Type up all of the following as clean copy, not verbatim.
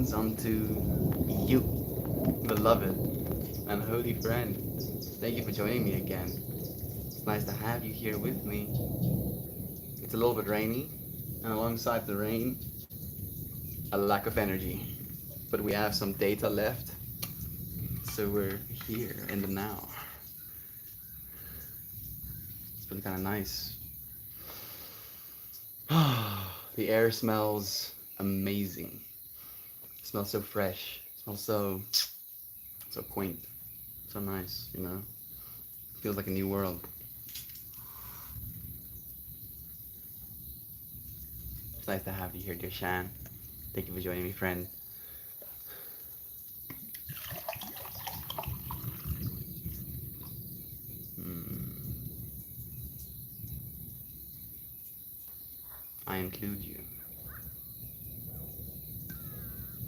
blessings unto you, beloved and holy friend. Thank you for joining me again. It's nice to have you here with me. It's a little bit rainy, and alongside the rain, a lack of energy. But we have some data left, so we're here in the now. It's been kind of nice. The air smells amazing. It smells so fresh. It smells so quaint. So nice, you know? Feels like a new world. It's nice to have you here, dear Shan. Thank you for joining me, friend. I include you.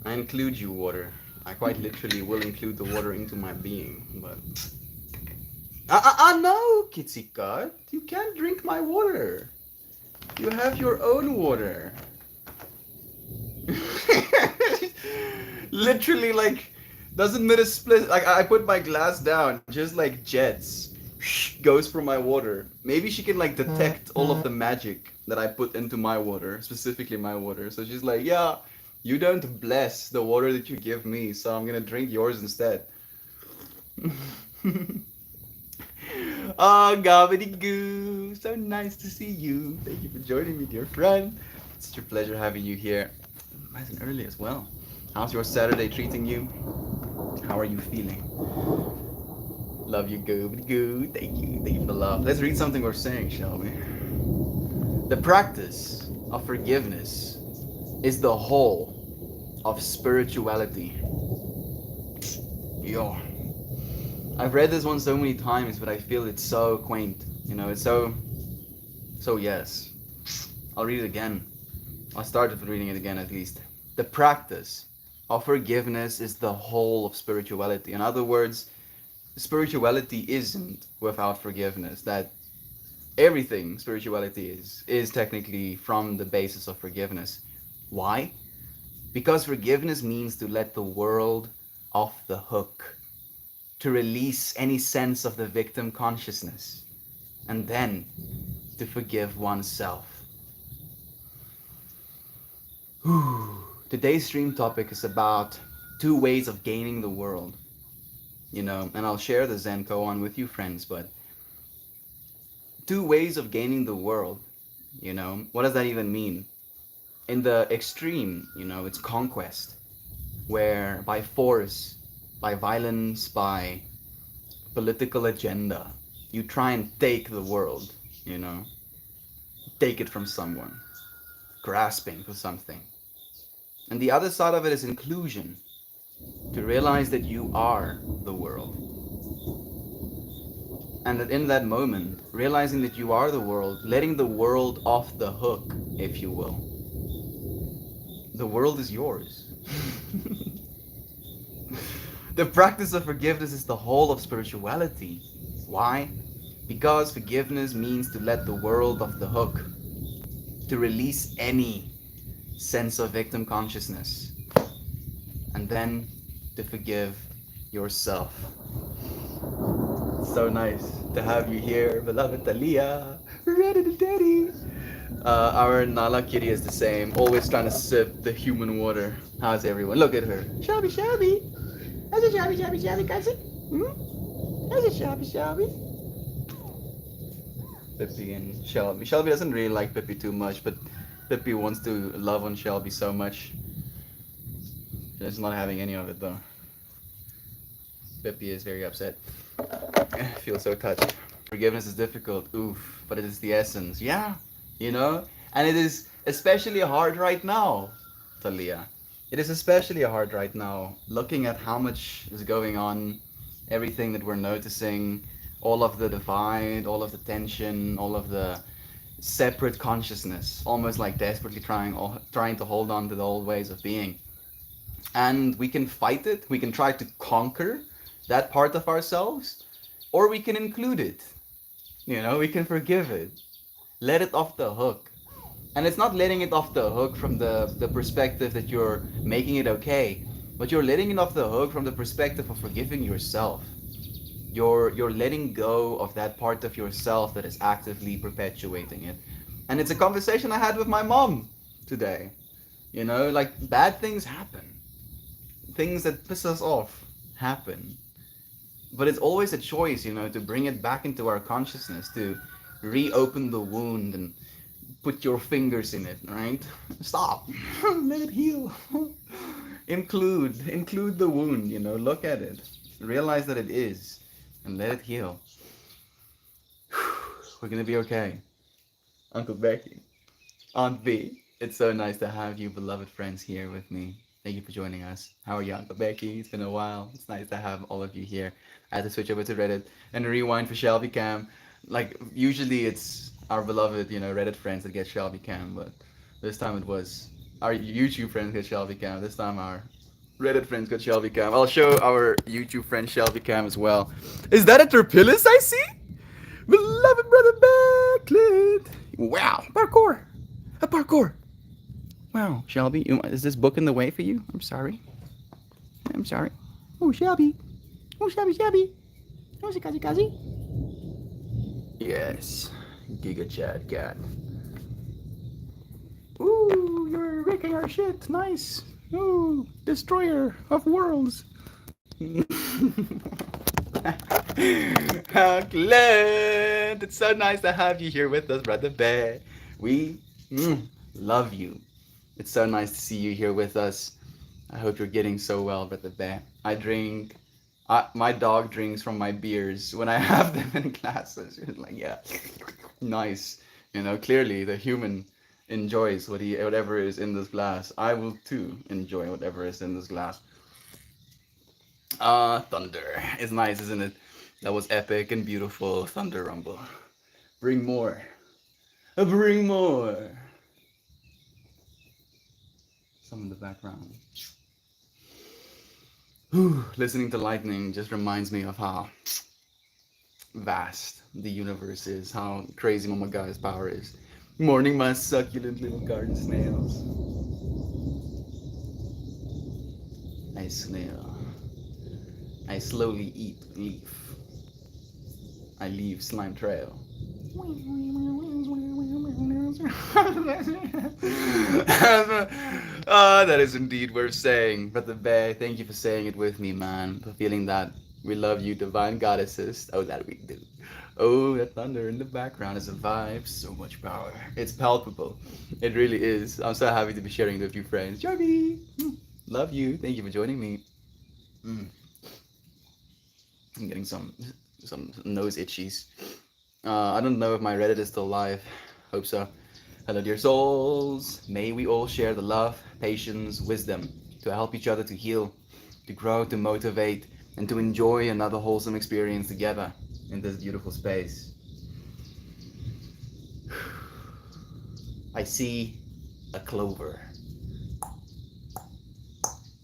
I include you, water. I quite literally will include the water into my being, but... No, Kitsy Cut! You can't drink my water! You have your own water! Literally, like, doesn't mid a split. Like, I put my glass down, just like jets goes for my water. Maybe she can like detect all of the magic that I put into my water, specifically my water. So she's like, yeah, you don't bless the water that you give me, so I'm gonna drink yours instead. Oh, gobbledygoo, so nice to see you. Thank you for joining me, dear friend. It's such a pleasure having you here. Nice and early as well. How's your Saturday treating you? How are you feeling? Love you, gobbledygoo. Thank you for the love. Let's read something we're saying, shall we? The practice of forgiveness is the whole of spirituality. Yo. I've read this one so many times, but I feel it's so quaint. You know, it's so yes. I'll read it again. I'll start with reading it again at least. The practice of forgiveness is the whole of spirituality. In other words, spirituality isn't without forgiveness. That everything spirituality is technically from the basis of forgiveness. Why? Because forgiveness means to let the world off the hook, to release any sense of the victim consciousness, and then to forgive oneself. Today's stream topic is about 2 ways of gaining the world. You know, and I'll share the Zen koan with you, friends, but 2 ways of gaining the world, you know, what does that even mean? In the extreme, you know, it's conquest, where by force, by violence, by political agenda, you try and take the world, you know, take it from someone, grasping for something. And the other side of it is inclusion, to realize that you are the world. And that in that moment, realizing that you are the world, letting the world off the hook, if you will. The world is yours. The practice of forgiveness is the whole of spirituality. Why? Because forgiveness means to let the world off the hook, to release any sense of victim consciousness, and then to forgive yourself. So nice to have you here, beloved Talia. Ready to daddy. Our Nala kitty is the same, always trying to sip the human water. How's everyone? Look at her. Shabby, shabby. How's it, shabby, shabby, shabby, cousin? How's it, shabby, shabby? Pippi and Shelby. Shelby doesn't really like Pippi too much, but Pippi wants to love on Shelby so much. She's not having any of it though. Pippi is very upset. I feel so touched. Forgiveness is difficult, oof, but it is the essence. Yeah, you know? And it is especially hard right now, Talia. It is especially hard right now, looking at how much is going on, everything that we're noticing, all of the divide, all of the tension, all of the separate consciousness, almost like desperately trying to hold on to the old ways of being. And we can fight it, we can try to conquer that part of ourselves, or we can include it. You know, we can forgive it. Let it off the hook. And it's not letting it off the hook from the perspective that you're making it okay, but you're letting it off the hook from the perspective of forgiving yourself. You're letting go of that part of yourself that is actively perpetuating it. And it's a conversation I had with my mom today. You know, like bad things happen. Things that piss us off happen. But it's always a choice, you know, to bring it back into our consciousness, to reopen the wound and put your fingers in it, right? Stop. Let it heal. Include the wound, you know, look at it. Realize that it is and let it heal. We're gonna be okay. Uncle Becky, Aunt B, it's so nice to have you beloved friends here with me. Thank you for joining us. How are you, Uncle Becky? It's been a while. It's nice to have all of you here. I had to switch over to Reddit and rewind for Shelby Cam. Like usually it's our beloved, you know, Reddit friends that get Shelby Cam, but this time it was our YouTube friends get Shelby Cam. This time our Reddit friends got Shelby Cam. I'll show our YouTube friend Shelby Cam as well. Is that a Terpillus I see? Beloved brother Backlit. Wow, parkour. A parkour. Wow, Shelby, is this book in the way for you? I'm sorry. I'm sorry. Oh, Shelby. Oh, Shelby, Shelby. Oh, Kazi, Kazi. Yes, Giga Chad Cat. Ooh, you're wrecking our shit. Nice. Ooh, destroyer of worlds. Glenn, it's so nice to have you here with us, brother Bear. We love you. It's so nice to see you here with us. I hope you're getting so well, brother Bear. My dog drinks from my beers when I have them in classes. It's like, yeah, nice. You know, clearly the human enjoys whatever is in this glass. I will too enjoy whatever is in this glass. Thunder. It's nice, isn't it? That was epic and beautiful. Thunder Rumble. Bring more. Bring more. Some in the background. Whew, listening to lightning just reminds me of how vast the universe is, how crazy Mama Gaia's power is. Morning, my succulent little garden snails. I snail. I slowly eat leaf. I leave slime trail. That is indeed worth saying. Brother Bear, thank you for saying it with me, man. For feeling that we love you, divine goddesses. Oh, that we do. Oh, that thunder in the background is a vibe. So much power. It's palpable. It really is. I'm so happy to be sharing it with you friends. Jarby! Love you. Thank you for joining me. I'm getting some nose itchies. I don't know if my Reddit is still live. Hope so. Hello, dear souls. May we all share the love, patience, wisdom to help each other to heal, to grow, to motivate, and to enjoy another wholesome experience together in this beautiful space. I see a clover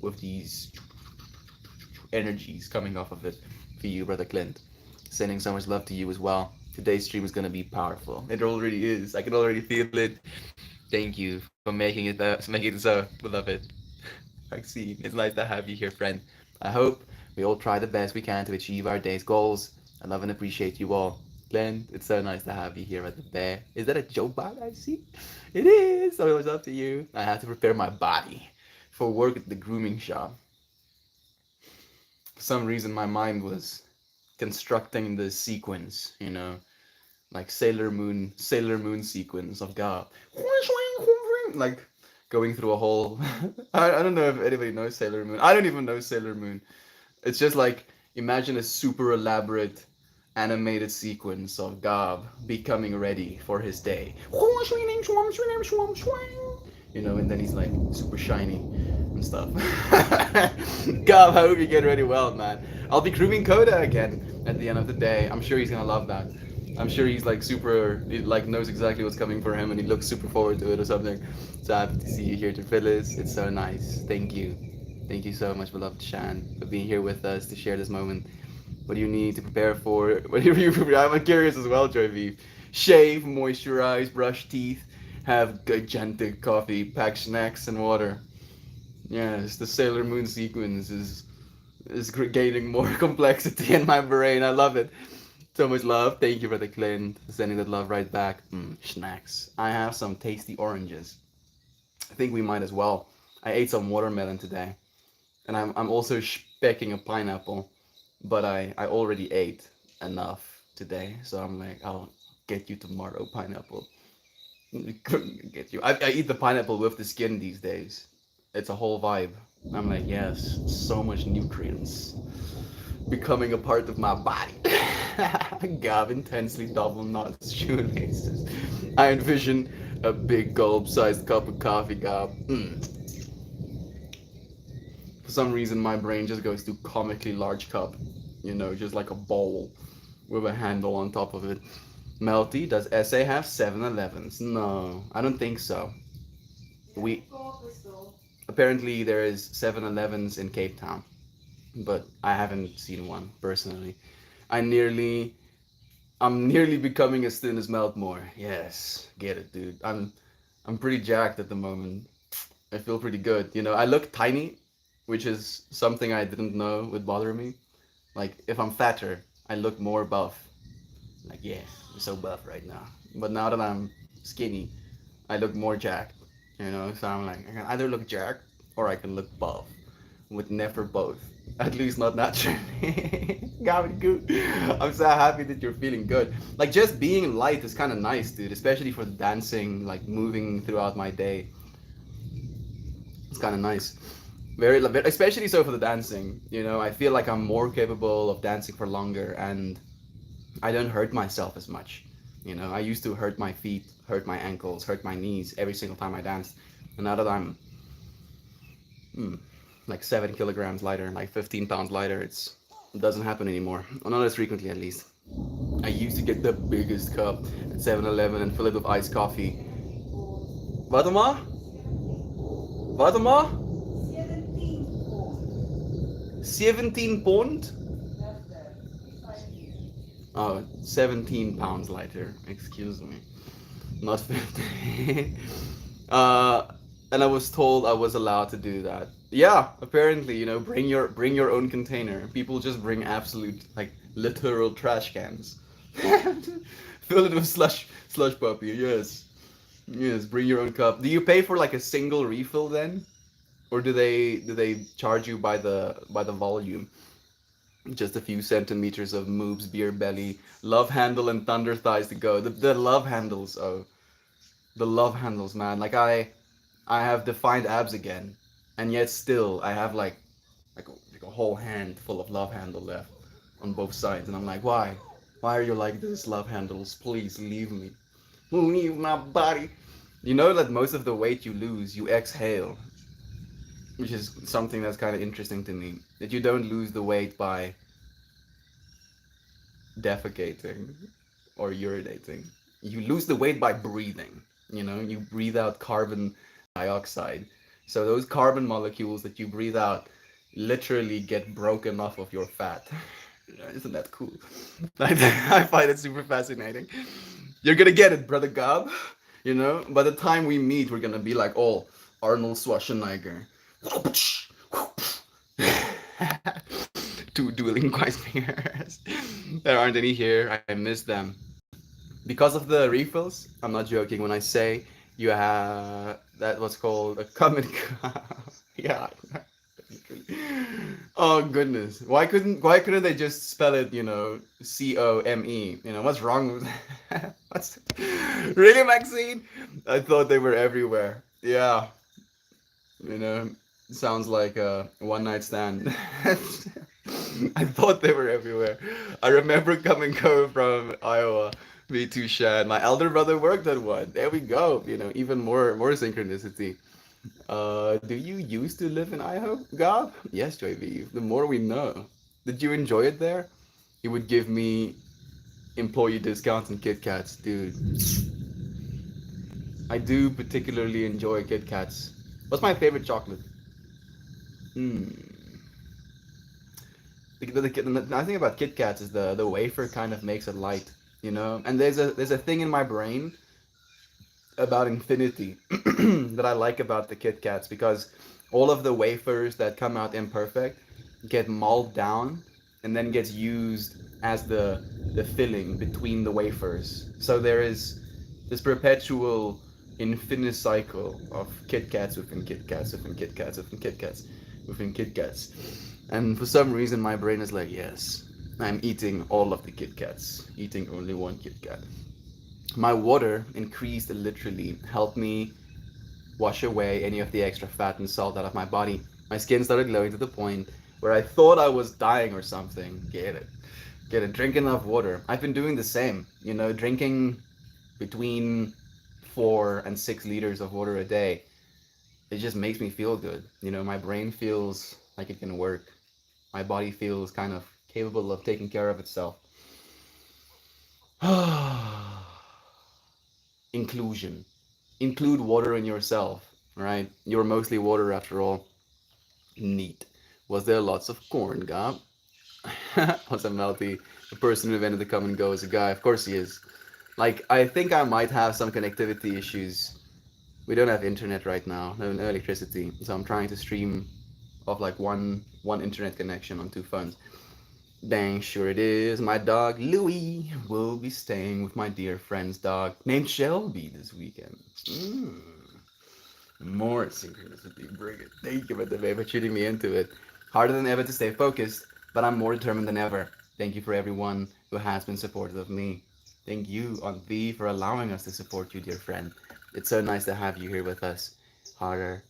with these energies coming off of it for you, Brother Clint. Sending so much love to you as well. Today's stream is going to be powerful. It already is. I can already feel it. Thank you for making it so, beloved. Maxine, it's nice to have you here, friend. I hope we all try the best we can to achieve our day's goals. I love and appreciate you all. Glenn, it's so nice to have you here at the Bear. Is that a Joe bot I see? It is. So it was up to you. I had to prepare my body for work at the grooming shop. For some reason, my mind was constructing the sequence, you know, like Sailor Moon sequence of God, like going through a whole. I don't know if anybody knows Sailor Moon. I don't even know Sailor Moon. It's just like imagine a super elaborate animated sequence of Gob becoming ready for his day. You know, and then he's like super shiny and stuff. Gob, I hope you get ready well, man. I'll be grooming Coda again at the end of the day. I'm sure he's gonna love that. I'm sure he's like super, he like knows exactly what's coming for him and he looks super forward to it or something. So happy to see you here, Phyllis. It's so nice. Thank you. Thank you so much, beloved Shan, for being here with us to share this moment. What do you need to prepare for? What do you prepare? I'm curious as well, Joy V. Shave, moisturize, brush teeth, have gigantic coffee, pack snacks and water. Yes, the Sailor Moon sequence is gaining more complexity in my brain. I love it. So much love. Thank you, Brother Clint, for sending that love right back. Snacks. I have some tasty oranges. I think we might as well. I ate some watermelon today, and I'm also specking a pineapple, but I already ate enough today, so I'm like, I'll get you tomorrow, pineapple. Get you. I eat the pineapple with the skin these days. It's a whole vibe. I'm like, yes, so much nutrients becoming a part of my body. Gab intensely double knots shoelaces. I envision a big gulp-sized cup of coffee, Gab. For some reason, my brain just goes to comically large cup. You know, just like a bowl with a handle on top of it. Melty, does SA have 7-Elevens? No, I don't think so. We apparently there is 7-Elevens in Cape Town, but I haven't seen one personally. I nearly I'm nearly becoming as thin as Meltmore. Yes, get it, dude. I'm pretty jacked at the moment. I feel pretty good. You know, I look tiny, which is something I didn't know would bother me. Like if I'm fatter, I look more buff. Like yeah, I'm so buff right now. But now that I'm skinny, I look more jacked. You know, so I'm like I can either look jacked or I can look buff. With never both. At least not naturally. Gobbledygook. I'm so happy that you're feeling good. Like just being light is kind of nice, dude. Especially for dancing, like moving throughout my day. It's kind of nice. Very, especially so for the dancing. You know, I feel like I'm more capable of dancing for longer, and I don't hurt myself as much. You know, I used to hurt my feet, hurt my ankles, hurt my knees every single time I danced, and now that I'm like 7 kilograms lighter, like 15 pounds lighter, it doesn't happen anymore. Or not as frequently, at least. I used to get the biggest cup at 7-Eleven and fill it with iced coffee. Wat ma? Wat ma? 17 pond? Oh, 17 pounds lighter. Excuse me. Not 15. And I was told I was allowed to do that. Yeah, apparently, you know, bring your own container. People just bring absolute like literal trash cans. Fill it with slush puppy. Yes. Yes, bring your own cup. Do you pay for like a single refill then? Or do they charge you by the volume? Just a few centimeters of Moob's beer belly, love handle and thunder thighs to go. The love handles, oh, the love handles, man. Like I have defined abs again, and yet still I have like a whole hand full of love handle left on both sides, and I'm like, why? Why are you like this, love handles? Please leave me. Leave my body. You know that most of the weight you lose, you exhale, which is something that's kind of interesting to me. That you don't lose the weight by defecating or urinating. You lose the weight by breathing. You know, you breathe out carbon dioxide. So those carbon molecules that you breathe out literally get broken off of your fat. Isn't that cool? I find it super fascinating. You're gonna get it, brother Gob. You know, by the time we meet, we're gonna be like, oh, Arnold Schwarzenegger. Two dueling quiet fingers. There aren't any here. I miss them. Because of the refills, I'm not joking when I say you have that what's called a common. Yeah. Oh goodness. Why couldn't they just spell it, you know, COME? You know, what's wrong with that? What's really, Maxine? I thought they were everywhere. Yeah. You know, sounds like a one night stand. I thought they were everywhere. I remember coming home from Iowa. Me too, Shad. My elder brother worked at one. There we go. You know, even more synchronicity. Do you used to live in Idaho, Gob? Yes, JV. The more we know. Did you enjoy it there? He would give me employee discounts and Kit Kats, dude. I do particularly enjoy Kit Kats. What's my favorite chocolate? Hmm. The nice thing about Kit Kats is the wafer kind of makes it light, you know. And there's a thing in my brain. about infinity that I like about the Kit Kats, because all of the wafers that come out imperfect get mulled down and then gets used as the filling between the wafers. So there is this perpetual infinite cycle of Kit Kats within Kit Kats within Kit Kats within Kit Kats within Kit Kats. And for some reason my brain is like, yes, I'm eating all of the Kit Kats, eating only one Kit Kat. My water increased literally, helped me wash away any of the extra fat and salt out of my body. My skin started glowing to the point where I thought I was dying or something. Get it. Get it. Drink enough water. I've been doing the same, drinking between 4 and 6 liters of water a day. It just makes me feel good. My brain feels like it can work. My body feels kind of capable of taking care of itself. Inclusion. Include water in yourself, right? You're mostly water after all. Neat. Was there lots of corn, Gab? Was a Melty, the person who invented the come and go, is a guy? Of course he is. Like, I think I might have some connectivity issues. We don't have internet right now, no electricity, so I'm trying to stream off like one internet connection on 2 phones. Dang sure it is. My dog Louie will be staying with my dear friend's dog named Shelby this weekend. More synchronicity, bring it. Thank you, Mr. Bay, for shooting me into it. Harder than ever to stay focused, but I'm more determined than ever. Thank you for everyone who has been supportive of me. Thank you, Aunt V, for allowing us to support you, dear friend. It's so nice to have you here with us. Harder,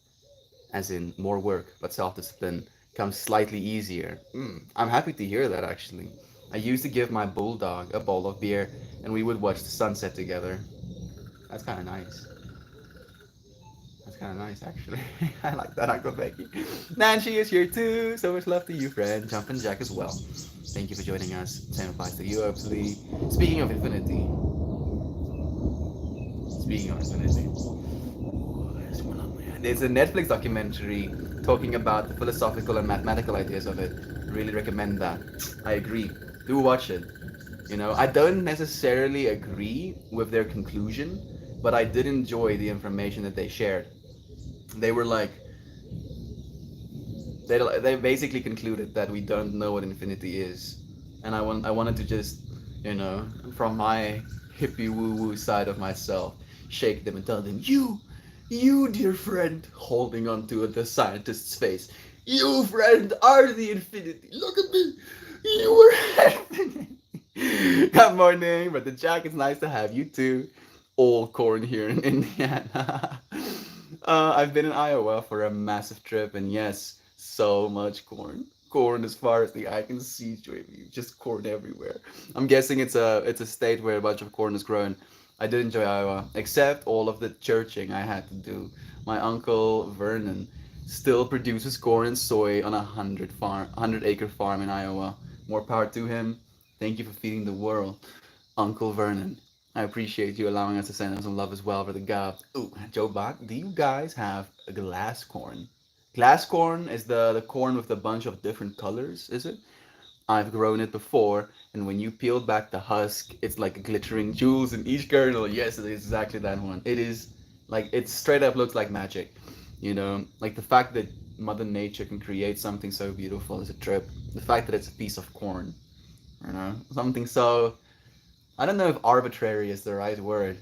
as in more work, but self-discipline comes slightly easier. I'm happy to hear that, actually. I used to give my bulldog a bowl of beer, and we would watch the sunset together. That's kind of nice. That's kind of nice, actually. I like that, Uncle Becky. Nancy is here too. So much love to you, friend. Jumpin' Jack as well. Thank you for joining us. Same applies to you, obviously. Speaking of infinity. Speaking of infinity. There's one on my hand. There's a Netflix documentary talking about the philosophical and mathematical ideas of it. Really recommend that. I agree. Do watch it. I don't necessarily agree with their conclusion, but I did enjoy the information that they shared. They were like, they basically concluded that we don't know what infinity is, and I wanted to just, from my hippie woo woo side of myself, shake them and tell them, you dear friend, holding onto the scientist's face, you friend are the infinity. Look at me, you were infinity. Good morning, Brother Jack. It's nice to have you too. All corn here in Indiana. I've been in Iowa for a massive trip, and yes, so much corn. Corn as far as the eye can see, Joey. Just corn everywhere. I'm guessing it's a state where a bunch of corn is grown. I did enjoy Iowa, except all of the churching I had to do. My uncle Vernon still produces corn and soy on a 100-acre farm in Iowa. More power to him. Thank you for feeding the world, Uncle Vernon. I appreciate you allowing us to send him some love as well for the gobs. Ooh, Joe Bach, do you guys have a glass corn? Glass corn is the corn with a bunch of different colors, is it? I've grown it before, and when you peel back the husk, it's like glittering jewels in each kernel. Yes, it is exactly that one. It is like, it straight up looks like magic. Like the fact that Mother Nature can create something so beautiful is a trip. The fact that it's a piece of corn, something so, I don't know if arbitrary is the right word.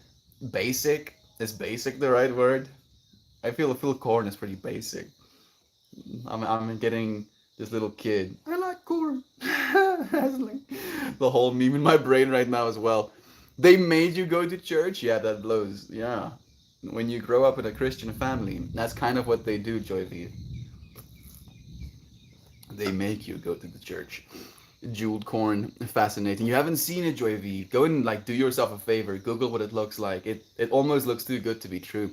Basic? Is basic the right word? I feel corn is pretty basic. I'm getting this little kid. I like corn. That's like the whole meme in my brain right now as well. They made you go to church? Yeah, that blows. Yeah. When you grow up in a Christian family, that's kind of what they do, Joy V. They make you go to the church. Jeweled corn, fascinating. You haven't seen it, Joy V. Go and do yourself a favor. Google what it looks like. It almost looks too good to be true.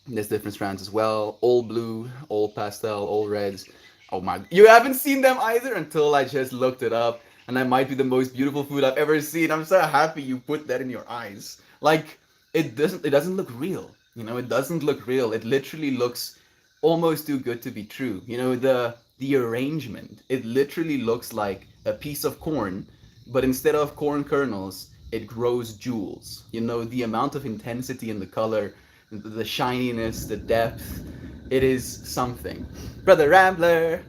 There's different strands as well. All blue, all pastel, all reds. Oh my! You haven't seen them either until I just looked it up, and that might be the most beautiful food I've ever seen. I'm so happy you put that in your eyes. Like it doesn't look real. It doesn't look real. It literally looks almost too good to be true. The arrangement. It literally looks like a piece of corn, but instead of corn kernels, it grows jewels. You know, the amount of intensity in the color, the shininess, the depth, it is something. Brother Rambler,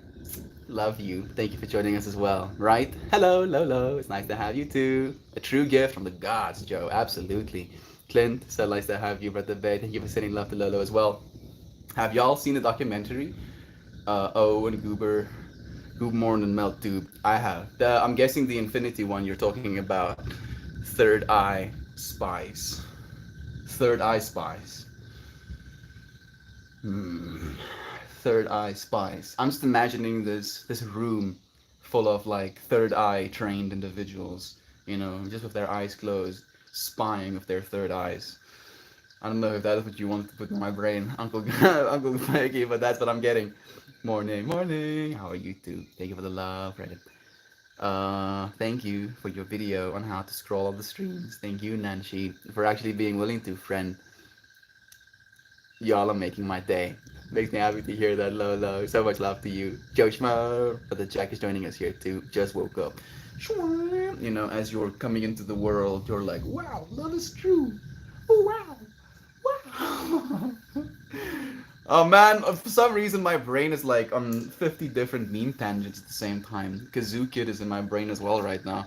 love you. Thank you for joining us as well, right? Hello, Lolo. It's nice to have you too. A true gift from the gods, Joe. Absolutely. Clint, so nice to have you, Brother Bay. Thank you for sending love to Lolo as well. Have y'all seen the documentary? O and Goobmorn and Melttube. I have. I'm guessing the Infinity one you're talking about. Third Eye Spies. Third Eye Spies. Hmm. Third Eye Spies. I'm just imagining this room full of like third eye trained individuals, you know, just with their eyes closed, spying with their third eyes. I don't know if that is what you want to put in my brain, Uncle Uncle Mikey, but that's what I'm getting. Morning, morning. How are you two? Thank you for the love, Reddit. Thank you for your video on how to scroll all the streams. Thank you, Nancy, for actually being willing to friend. Y'all are making my day. Makes me happy to hear that, Lolo. So much love to you. Joe Schmo, but the Jack is joining us here too. Just woke up. You know, as you're coming into the world, you're like, wow, that is true. Oh, wow. Wow. Oh man, for some reason my brain is like on 50 different meme tangents at the same time. Kazoo Kid is in my brain as well right now.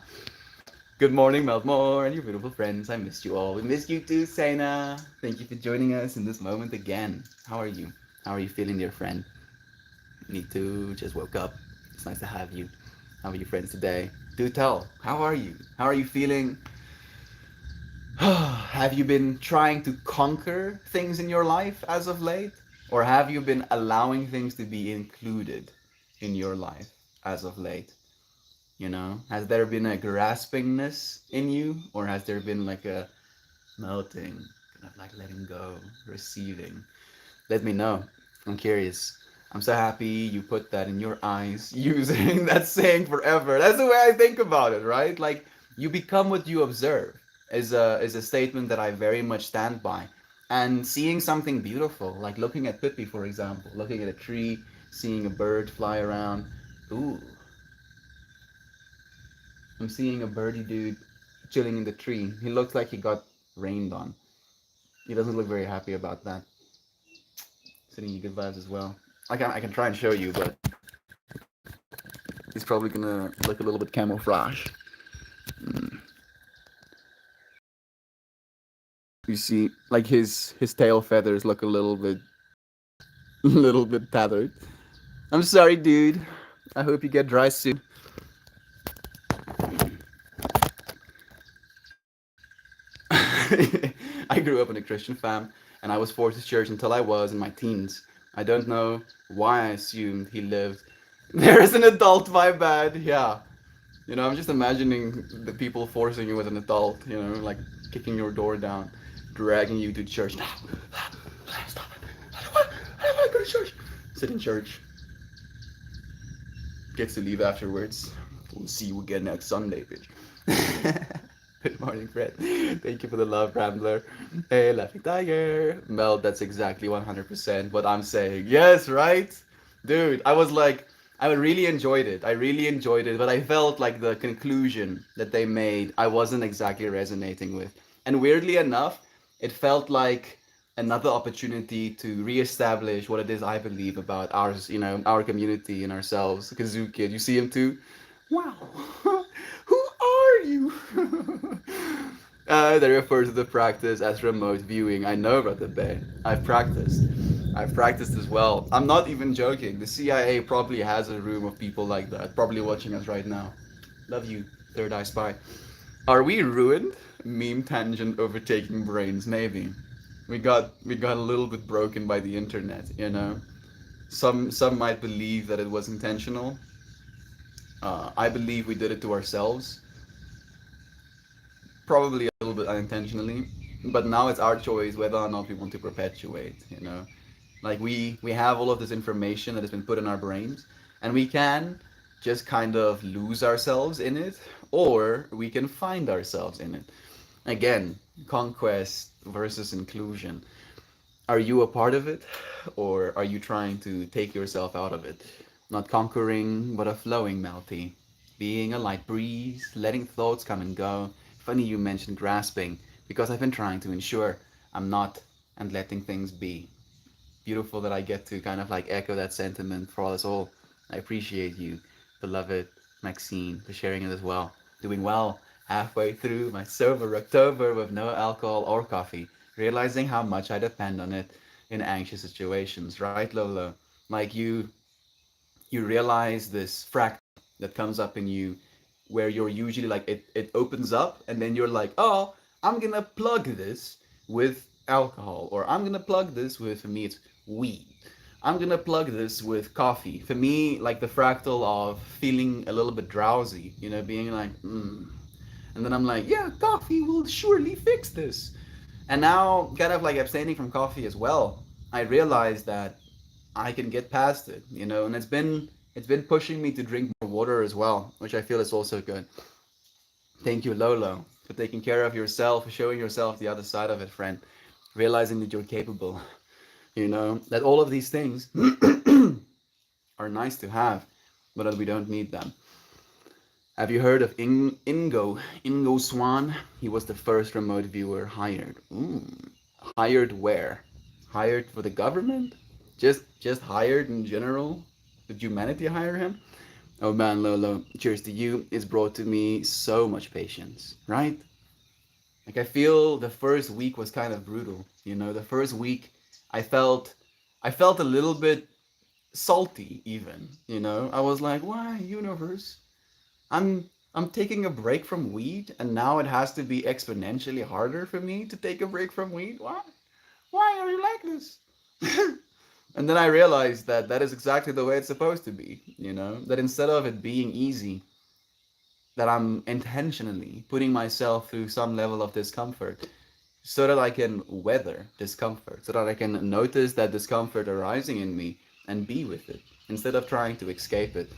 Good morning, Meltmore, and your beautiful friends. I missed you all. We missed you too, Sena. Thank you for joining us in this moment again. How are you? How are you feeling, dear friend? Me too. Just woke up. It's nice to have you. How are your friends today? Do tell. How are you? How are you feeling? Have you been trying to conquer things in your life as of late? Or have you been allowing things to be included in your life as of late? You know, has there been a graspingness in you, or has there been like a melting, kind of like letting go, receiving? Let me know. I'm curious. I'm so happy you put that in your eyes, using that saying forever. That's the way I think about it, right? Like you become what you observe is a statement that I very much stand by. And seeing something beautiful, like looking at Pippi, for example, looking at a tree, seeing a bird fly around. Ooh, I'm seeing a birdie dude chilling in the tree. He looks like he got rained on. He doesn't look very happy about that. Sending you good vibes as well. I can try and show you, but he's probably gonna look a little bit camouflage. Mm. You see, like his tail feathers look a little bit little bit tethered. I'm sorry, dude. I hope you get dry soon. I grew up in a Christian fam, and I was forced to church until I was in my teens. I don't know why I assumed he lived. There is an adult vibe bad, yeah. You know, I'm just imagining the people forcing you as an adult, you know, like kicking your door down, dragging you to church. No, stop it. I don't want to go to church. Sit in church. Gets to leave afterwards. We'll see you again next Sunday, bitch. Good morning, Fred. Thank you for the love, Rambler. Hey, Laughing Tiger. Mel, that's exactly 100% what I'm saying. Yes, right? Dude, I really enjoyed it. I really enjoyed it, but I felt like the conclusion that they made, I wasn't exactly resonating with. And weirdly enough, it felt like another opportunity to reestablish what it is I believe about ours, you know, our community and ourselves. Kazoo Kid, you see him too? Wow. Who are you? They refer to the practice as remote viewing. I know about the bay. I've practiced. I've practiced as well. I'm not even joking. The CIA probably has a room of people like that, probably watching us right now. Love you, Third Eye Spy. Are we ruined? Meme tangent overtaking brains, maybe. We got a little bit broken by the internet, you know. Some might believe that it was intentional. I believe we did it to ourselves, probably a little bit unintentionally. But now it's our choice whether or not we want to perpetuate, you know. Like we have all of this information that has been put in our brains, and we can just kind of lose ourselves in it, or we can find ourselves in it. Again, conquest versus inclusion. Are you a part of it, or are you trying to take yourself out of it? Not conquering, but a flowing melty. Being a light breeze, letting thoughts come and go, Funny you mentioned grasping, because I've been trying to ensure I'm not and letting things be. Beautiful that I get to kind of like echo that sentiment for us all. I appreciate you, beloved Maxine, for sharing it as well. Doing well halfway through my sober October with no alcohol or coffee, realizing how much I depend on it in anxious situations, right, Lolo? Like you realize this fractal that comes up in you where you're usually like it opens up and then you're like, oh, I'm gonna plug this with alcohol, or I'm gonna plug this with, for me it's weed, I'm gonna plug this with coffee. For me, like the fractal of feeling a little bit drowsy, being like, and then I'm like, yeah, coffee will surely fix this. And now, kind of like abstaining from coffee as well, I realized that I can get past it, and it's been pushing me to drink more water as well, which I feel is also good. Thank you, Lolo, for taking care of yourself, for showing yourself the other side of it, friend. Realizing that you're capable, that all of these things are nice to have, but that we don't need them. Have you heard of Ingo Swan? He was the first remote viewer hired. Hired where? Hired for the government? Just hired in general? Did humanity hire him? Oh man, Lolo, cheers to you. It's brought to me so much patience, right? Like I feel the first week was kind of brutal. The first week I felt I felt a little bit salty even, I was like, why, universe? I'm taking a break from weed and now it has to be exponentially harder for me to take a break from weed? Why? Why are you like this? And then I realized that that is exactly the way it's supposed to be, that instead of it being easy, that I'm intentionally putting myself through some level of discomfort so that I can weather discomfort, so that I can notice that discomfort arising in me and be with it instead of trying to escape it.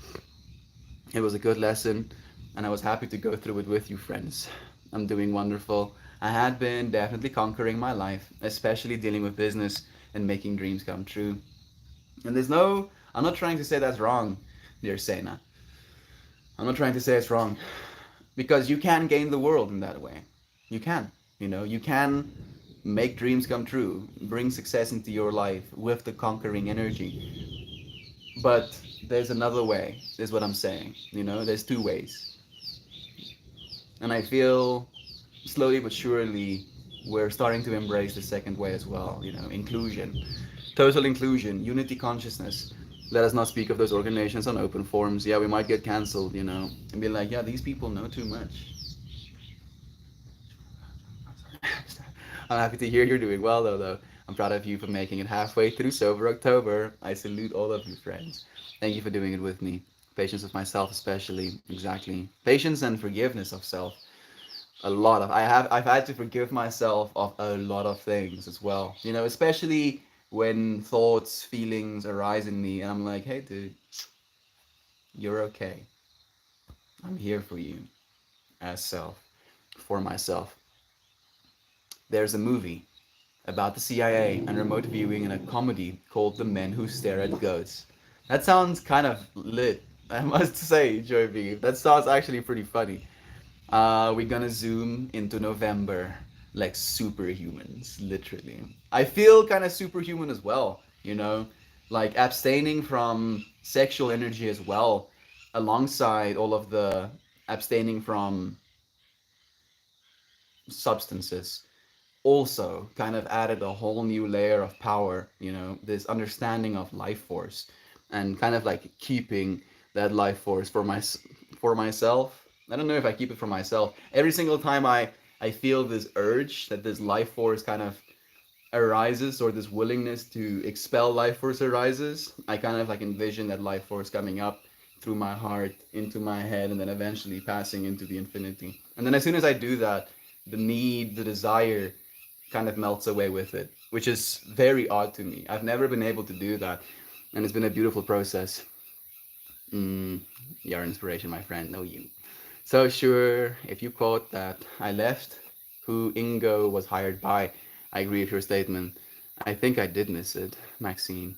It was a good lesson, and I was happy to go through it with you, friends. I'm doing wonderful. I had been definitely conquering my life, especially dealing with business and making dreams come true. And I'm not trying to say that's wrong, dear Sena. I'm not trying to say it's wrong, because you can gain the world in that way. You can. You can make dreams come true, bring success into your life with the conquering energy. But there's another way, is what I'm saying. There's two ways. And I feel slowly but surely we're starting to embrace the second way as well, inclusion. Total inclusion, unity consciousness. Let us not speak of those organizations on open forums. Yeah, we might get cancelled, and be like, yeah, these people know too much. I'm happy to hear you're doing well, though. I'm proud of you for making it halfway through Sober October. I salute all of you, friends. Thank you for doing it with me. Patience with myself, especially. Exactly. Patience and forgiveness of self. I've had to forgive myself of a lot of things as well. Especially when thoughts, feelings arise in me, and I'm like, hey, dude, you're okay. I'm here for you, as self, for myself. There's a movie about the CIA and remote viewing in a comedy called The Men Who Stare at Ghosts. That sounds kind of lit, I must say, Joy B. That sounds actually pretty funny. We're gonna zoom into November like superhumans, literally. I feel kind of superhuman as well, like abstaining from sexual energy as well, alongside all of the abstaining from substances also kind of added a whole new layer of power, this understanding of life force and kind of like keeping that life force for myself. I don't know if I keep it for myself. Every single time I feel this urge that this life force kind of arises, or this willingness to expel life force arises, I kind of like envision that life force coming up through my heart into my head and then eventually passing into the infinity. And then as soon as I do that, the need, the desire kind of melts away with it, which is very odd to me. I've never been able to do that, and it's been a beautiful process. Mm, your inspiration, my friend. No, you. So sure, if you quote that I left who Ingo was hired by, I agree with your statement. I think I did miss it, Maxine.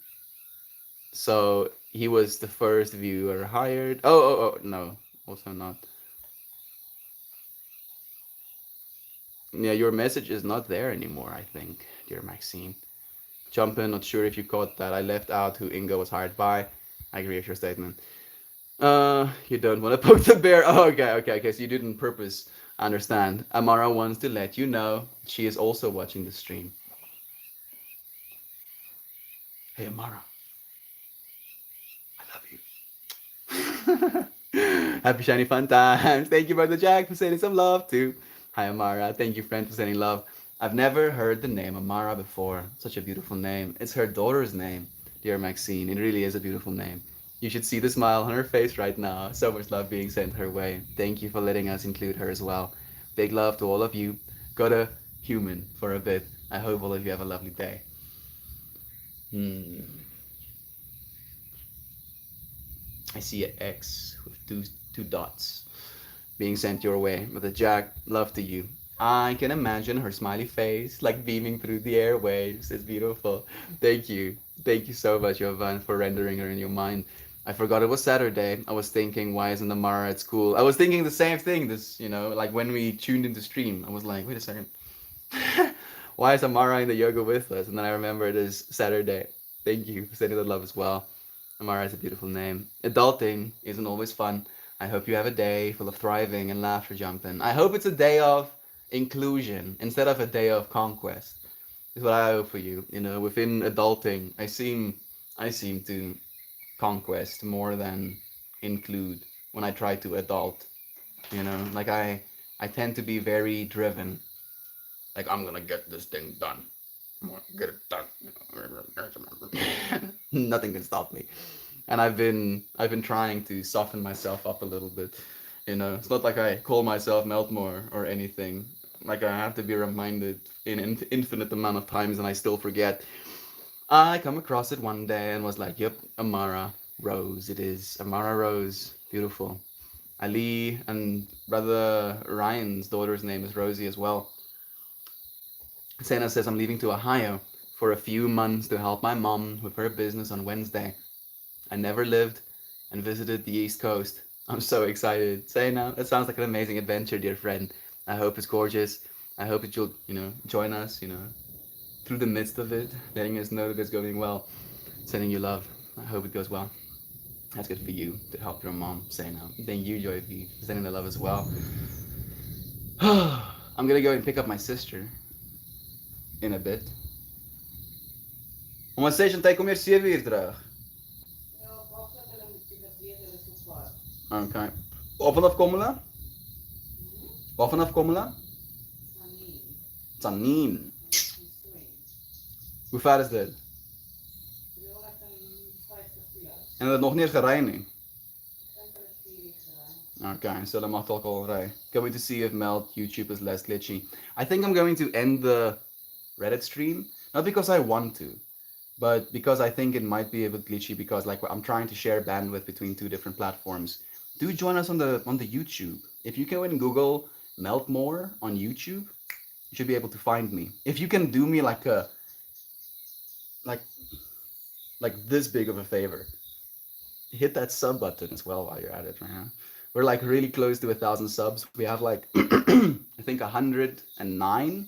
So he was the first viewer hired. Oh, no, also not. Yeah, your message is not there anymore, I think, dear Maxine. Jumpin, not sure if you caught that. I left out who Ingo was hired by. I agree with your statement. You don't want to poke the bear. Oh, okay. So you didn't purpose. I understand. Amara wants to let you know she is also watching the stream. Hey, Amara, I love you. Happy shiny fun times. Thank you, Brother Jack, for sending some love too. Hi, Amara. Thank you, friend, for sending love. I've never heard the name Amara before. Such a beautiful name. It's her daughter's name, dear Maxine. It really is a beautiful name. You should see the smile on her face right now. So much love being sent her way. Thank you for letting us include her as well. Big love to all of you. Got a human for a bit. I hope all of you have a lovely day. Hmm. I see an X with two dots being sent your way. But the Jack, love to you. I can imagine her smiley face like beaming through the airwaves. It's beautiful. Thank you. Thank you so much, Jovan, for rendering her in your mind. I forgot it was Saturday. I was thinking, why isn't Amara at school? I was thinking the same thing. This, like when we tuned into stream, I was like, wait a second. Why is Amara in the yoga with us? And then I remember it is Saturday. Thank you for sending the love as well. Amara is a beautiful name. Adulting isn't always fun. I hope you have a day full of thriving and laughter jumping. I hope it's a day of inclusion instead of a day of conquest. Is what I hope for you. Within adulting, I seem to conquest more than include when I try to adult. Like I tend to be very driven. Like I'm gonna get this thing done. I'm gonna get it done. Nothing can stop me. And I've been trying to soften myself up a little bit. It's not like I call myself Meltmore or anything. Like I have to be reminded in an infinite amount of times, and I still forget. I come across it one day and was like, "Yep, Amara Rose. It is Amara Rose. Beautiful." Ali and brother Ryan's daughter's name is Rosie as well. Sena says I'm leaving to Ohio for a few months to help my mom with her business on Wednesday. I never lived and visited the East Coast. I'm so excited. Sena, that sounds like an amazing adventure, dear friend. I hope it's gorgeous. I hope that you'll, join us, through the midst of it, letting us know that it's going well. Sending you love. I hope it goes well. That's good for you to help your mom, Sena. Thank you, Joy, for sending the love as well. I'm gonna go and pick up my sister in a bit. Uma station tem comer se vir terug. Okay. Waar vanaf komen we? Waar vanaf komen we? Tanin. Hoe ver is dit? En het nog niet gereinigd. Okay, so dan mag het ook al rijden. Going to see if Melt YouTube is less glitchy. I think I'm going to end the Reddit stream, not because I want to, but because I think it might be a bit glitchy because like I'm trying to share bandwidth between two different platforms. Do join us on the YouTube. If you go and Google Meltmore on YouTube, you should be able to find me. If you can do me like this big of a favor, hit that sub button as well while you're at it, man. We're like really close to 1,000 subs. We have like I think 109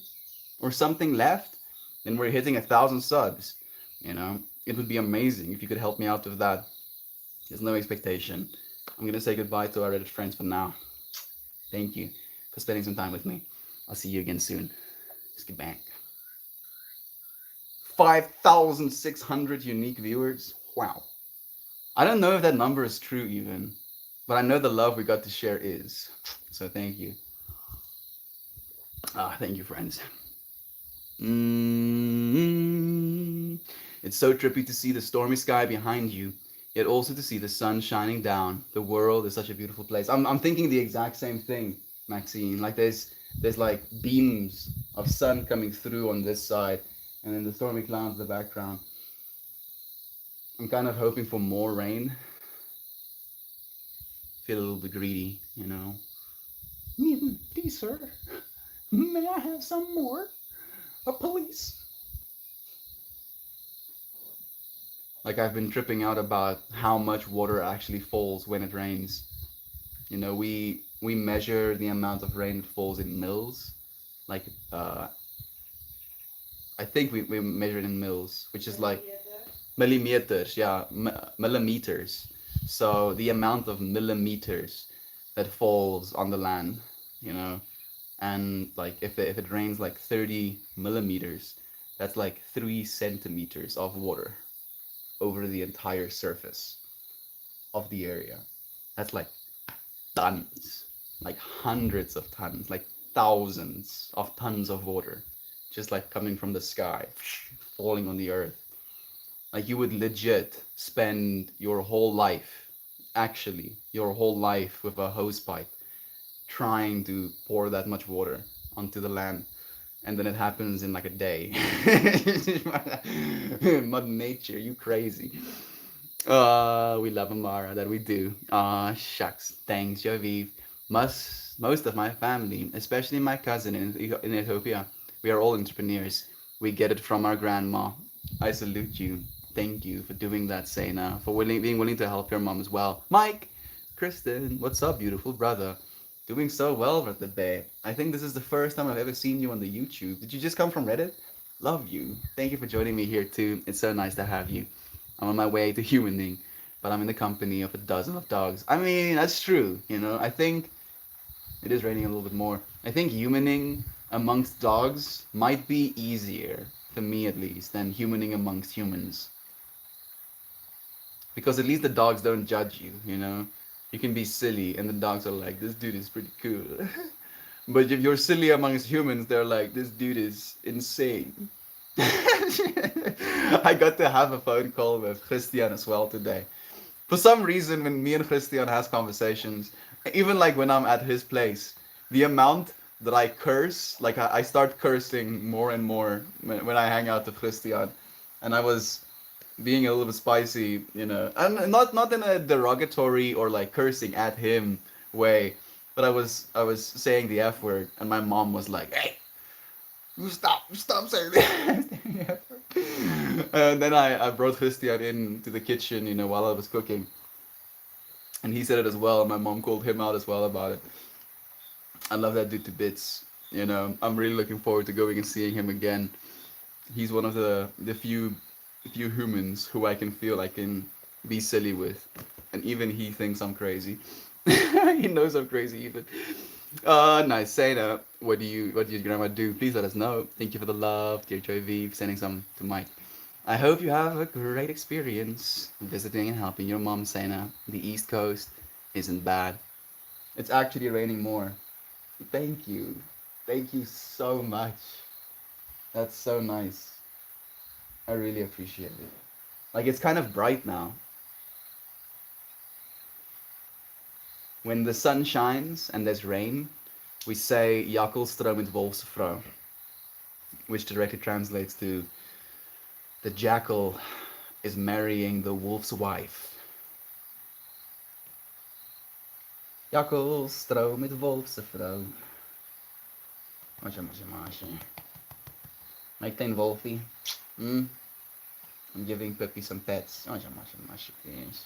or something left, and we're hitting 1,000 subs. It would be amazing if you could help me out with that. There's no expectation. I'm gonna say goodbye to our Reddit friends for now. Thank you for spending some time with me. I'll see you again soon. Let's get back. 5,600 unique viewers. Wow. I don't know if that number is true even, but I know the love we got to share is. So thank you. Thank you, friends. It's so trippy to see the stormy sky behind you, yet also to see the sun shining down. The world is such a beautiful place. I'm thinking the exact same thing, Maxine. Like there's like beams of sun coming through on this side, and then the stormy clouds in the background. I'm kind of hoping for more rain. Feel a little bit greedy, Please, sir, may I have some more? Police. Like I've been tripping out about how much water actually falls when it rains. We measure the amount of rain that falls in mils, like I think we measure it in mils, which is like millimeters, yeah, millimeters. So the amount of millimeters that falls on the land, you know, and like if it rains like 30 millimeters, that's like 3 centimeters of water over the entire surface of the area. That's like tons, like hundreds of tons, like thousands of tons of water, just like coming from the sky, falling on the earth. Like you would legit spend your whole life, actually, your whole life with a hose pipe trying to pour that much water onto the land. And then it happens in like a day. Mother Nature, you crazy. We love Amara, that we do. Shucks. Thanks, Joviv. Most of my family, especially my cousin in Ethiopia, we are all entrepreneurs. We get it from our grandma. I salute you. Thank you for doing that, Sena, for being willing to help your mom as well. Mike, Kristen, what's up, beautiful brother? Doing so well, Brother Bay. I think this is the first time I've ever seen you on the YouTube. Did you just come from Reddit? Love you. Thank you for joining me here too. It's so nice to have you. I'm on my way to humaning, but I'm in the company of a dozen of dogs. I mean, that's true, you know. I think it is raining a little bit more. I think humaning amongst dogs might be easier, for me at least, than humaning amongst humans. Because at least the dogs don't judge you, you know. You can be silly, and the dogs are like, this dude is pretty cool. But if you're silly amongst humans, they're like, this dude is insane. I got to have a phone call with Christian as well today. For some reason, when me and Christian has conversations, even like when I'm at his place, the amount that I curse, like I start cursing more and more when I hang out with Christian. And I was being a little bit spicy, you know, and not in a derogatory or like cursing at him way, but I was saying the F word, and my mom was like, "Hey, you stop saying the F word." And then I brought Christian into the kitchen, you know, while I was cooking, and he said it as well. And my mom called him out as well about it. I love that dude to bits. You know, I'm really looking forward to going and seeing him again. He's one of the few humans who I can feel I can be silly with, and even he thinks I'm crazy. He knows I'm crazy even. Nice. Say what do your grandma do? Please let us know. Thank you for the love, dear Joy V, sending some to Mike. I hope you have a great experience visiting and helping your mom, Sena. The East Coast isn't bad. It's actually raining more. Thank you. Thank you so much. That's so nice. I really appreciate it. Like it's kind of bright now. When the sun shines and there's rain, we say Jakkel met wolfsvrouw, which directly translates to the jackal is marrying the wolf's wife. Jakkel met wolfsvrouw. Masje. Make ten wolfie. Hmm? I'm giving Peppy some pets. Masje, please.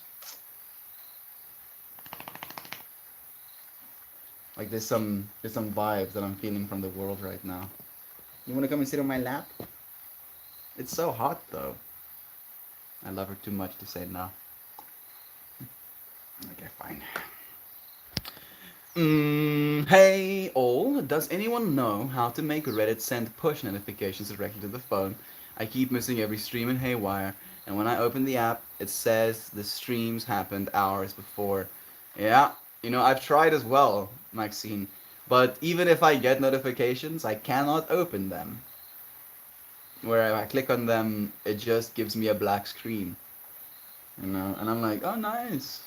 Like there's some vibes that I'm feeling from the world right now. You wanna come and sit on my lap? It's so hot though. I love her too much to say no. Okay, fine. Hey all, does anyone know how to make Reddit send push notifications directly to the phone? I keep missing every stream in Haywire, and when I open the app, it says the streams happened hours before. Yeah, you know, I've tried as well, Maxine, but even if I get notifications, I cannot open them. Where if I click on them, it just gives me a black screen, you know, and I'm like, oh, nice.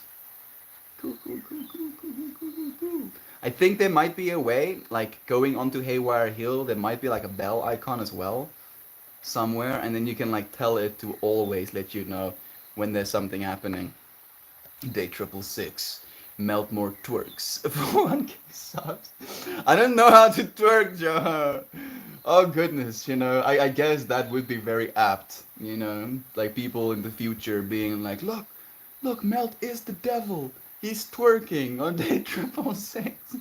Cool, cool, cool, cool, cool, cool, cool, cool. I think there might be a way, like going onto Haywire Hill, there might be like a bell icon as well somewhere, and then you can like tell it to always let you know when there's something happening. Day 666. Melt more twerks for 1K subs. I don't know how to twerk, Joe. Oh goodness, you know, I guess that would be very apt, you know, like people in the future being like, look, Melt is the devil. He's twerking on day 666.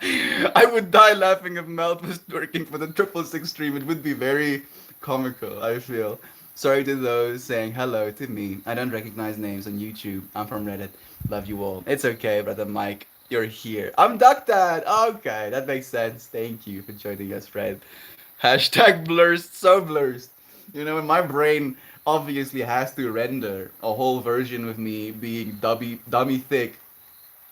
I would die laughing if Melt was twerking for the 666 stream. It would be very comical, I feel. Sorry to those saying hello to me. I don't recognize names on YouTube. I'm from Reddit. Love you all. It's okay, brother Mike. You're here. I'm Duckdad. Okay, that makes sense. Thank you for joining us, Fred. Hashtag blurs, so blurs. You know, my brain obviously has to render a whole version of me being dummy thick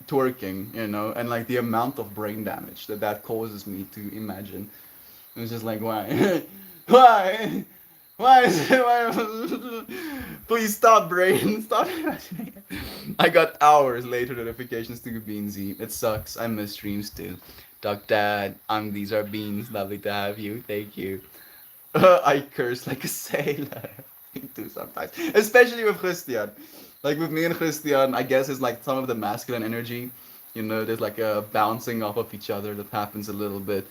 twerking, you know, and like the amount of brain damage that that causes me to imagine. It's just like, why? Why? Why is it? Why? Please stop, brain. Stop imagining it. I got hours later notifications to Beansy. It sucks. I miss streams too. Duck Dad, these are beans. Lovely to have you. Thank you. I curse like a sailor. Me too sometimes. Especially with Christian. Like with me and Christian, I guess it's like some of the masculine energy. You know, there's like a bouncing off of each other that happens a little bit.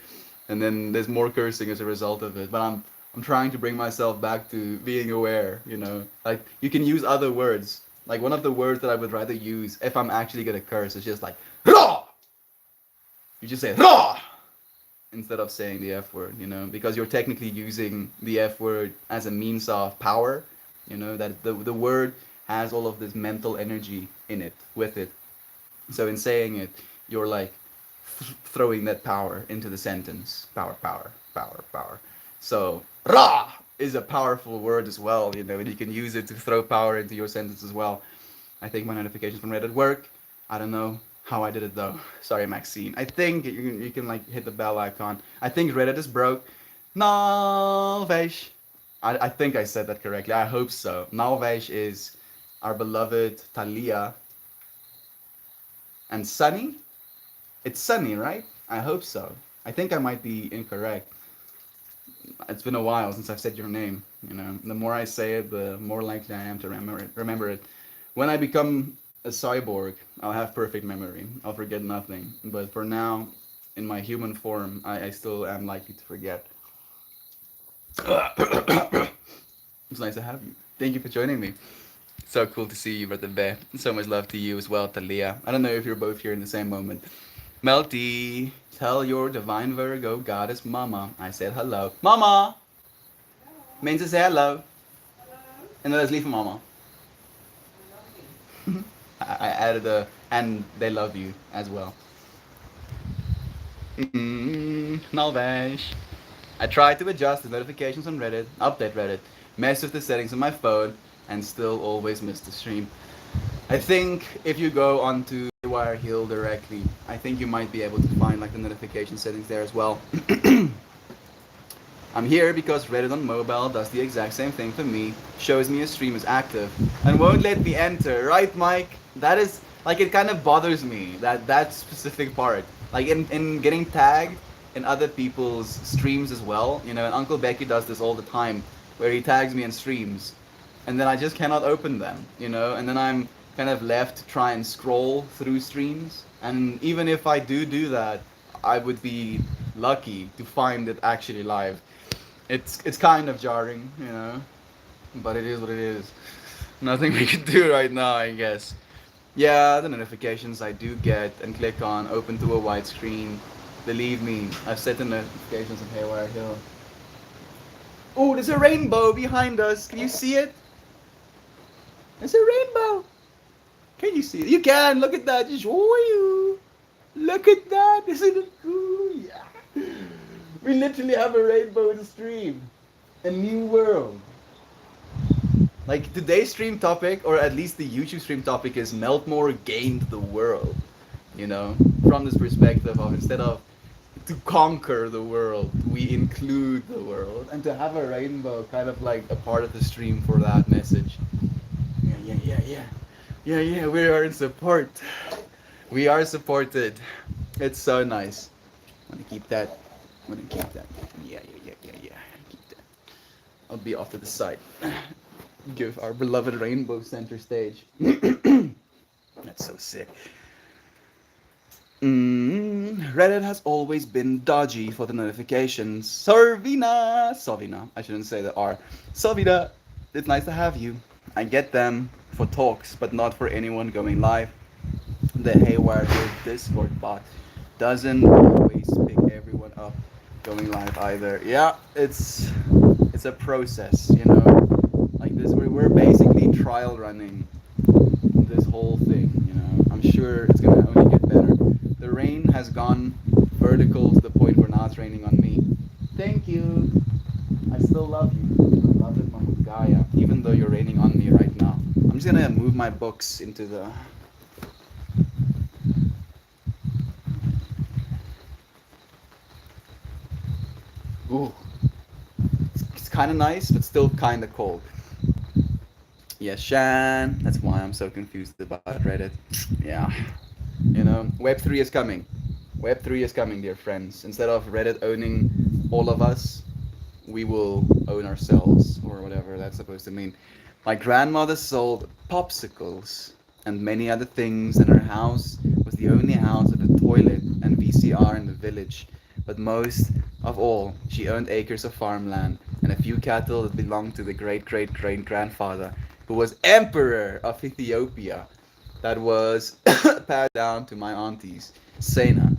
And then there's more cursing as a result of it. But I'm trying to bring myself back to being aware, you know. Like you can use other words. Like one of the words that I would rather use if I'm actually gonna curse is just like raw. You just say raw instead of saying the F word, you know, because you're technically using the F word as a means of power, you know, that the word has all of this mental energy in it, with it. So in saying it, you're like throwing that power into the sentence. Power, power, power, power. So, Ra is a powerful word as well, you know, and you can use it to throw power into your sentence as well. I think my notifications from Reddit work. I don't know how I did it though. Sorry, Maxine. I think you can like hit the bell icon. I think Reddit is broke. Nalvesh. I think I said that correctly. I hope so. Nalvesh is our beloved Talia. And Sunny? It's Sunny, right? I hope so. I think I might be incorrect. It's been a while since I've said your name. You know, the more I say it, the more likely I am to remember it. When I become a cyborg, I'll have perfect memory. I'll forget nothing. But for now, in my human form, I still am likely to forget. It's nice to have you. Thank you for joining me. So cool to see you, Brother Bear. So much love to you as well, Talia. I don't know if you're both here in the same moment. Melty, tell your divine Virgo goddess Mama I said hello. Mama! Means to say hello. And then let's leave for Mama. I added a, and they love you as well. Nalvesh. I tried to adjust the notifications on Reddit, update Reddit, mess with the settings on my phone, and still always miss the stream. I think if you go onto Wire Hill directly, I think you might be able to find like the notification settings there as well. I'm here because Reddit on mobile does the exact same thing for me, shows me a stream is active, and won't let me enter, right Mike? That is, like it kind of bothers me, that specific part. Like in getting tagged in other people's streams as well, you know, and Uncle Becky does this all the time, where he tags me in streams, and then I just cannot open them, you know, and then I'm kind of left to try and scroll through streams, and even if I do that, I would be lucky to find it actually live. It's kind of jarring, you know, but it is what it is. Nothing we can do right now, I guess. Yeah, the notifications I do get and click on open to a wide screen. Believe me, I've set the notifications on Haywire Hill. Oh, there's a rainbow behind us. Can you see it? There's a rainbow. Can you see it? You can. Look at that. Just look at that. Isn't it cool? Yeah. We literally have a rainbow in the stream. A new world. Like today's stream topic, or at least the YouTube stream topic, is Meltmore gained the world. You know, from this perspective of instead of to conquer the world, we include the world, and to have a rainbow kind of like a part of the stream for that message. Yeah. We are in support. We are supported. It's so nice. Want to keep that. Yeah. Keep that. I'll be off to the side. Give our beloved rainbow center stage. That's so sick. Reddit has always been dodgy for the notifications. Sovina, I shouldn't say the R. Sovina, it's nice to have you. I get them for talks, but not for anyone going live. The Haywire Discord bot. doesn't always pick everyone up going live either. Yeah, it's a process, you know. Like this, we're basically trial running this whole thing, you know. I'm sure it's gonna only get better. The rain has gone vertical to the point where now it's raining on me. Thank you. I still love you. I love it, Mahmoud Gaia, even though you're raining on me right now. I'm just gonna move my books into the. Ooh, it's kind of nice, but still kind of cold. Yes, Shan. That's why I'm so confused about Reddit. Yeah. You know, Web3 is coming. Web3 is coming, dear friends. Instead of Reddit owning all of us, we will own ourselves, or whatever that's supposed to mean. My grandmother sold popsicles and many other things, and her house was the only house with a toilet and VCR in the village. But most of all, she owned acres of farmland and a few cattle that belonged to the great great great grandfather, who was emperor of Ethiopia. That was passed down to my aunties. Sena,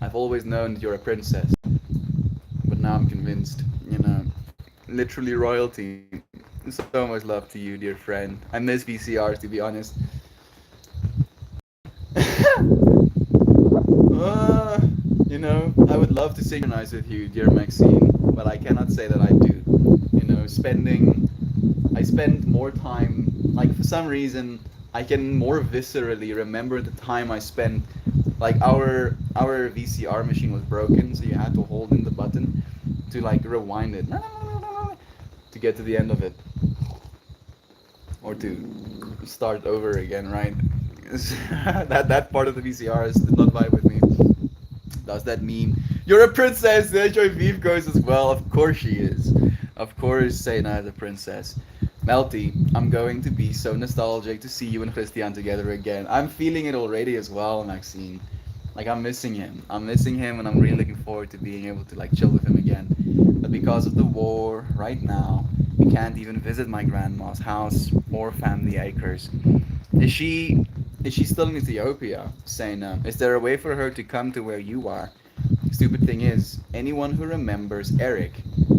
I've always known that you're a princess, but now I'm convinced. You know, literally royalty. So much love to you, dear friend. I miss VCRs, to be honest. uh, you know, I would love to synchronize with you, dear Maxine, but I cannot say that I do. You know, I spend more time, like for some reason, I can more viscerally remember the time I spent. Like our VCR machine was broken, so you had to hold in the button to like rewind it to get to the end of it, or to start over again, right? That part of the VCR did not vibe with me. Does that mean you're a princess? There Joy Vive goes as well. Of course she is. Of course Sena is a princess. Melty, I'm going to be so nostalgic to see you and Christian together again. I'm feeling it already as well, Maxine. Like I'm missing him. I'm missing him, and I'm really looking forward to being able to like chill with him again. But because of the war right now, we can't even visit my grandma's house or family acres. Is she is she still in Ethiopia? Sena, is there a way for her to come to where you are? Stupid thing is, anyone who remembers Eric,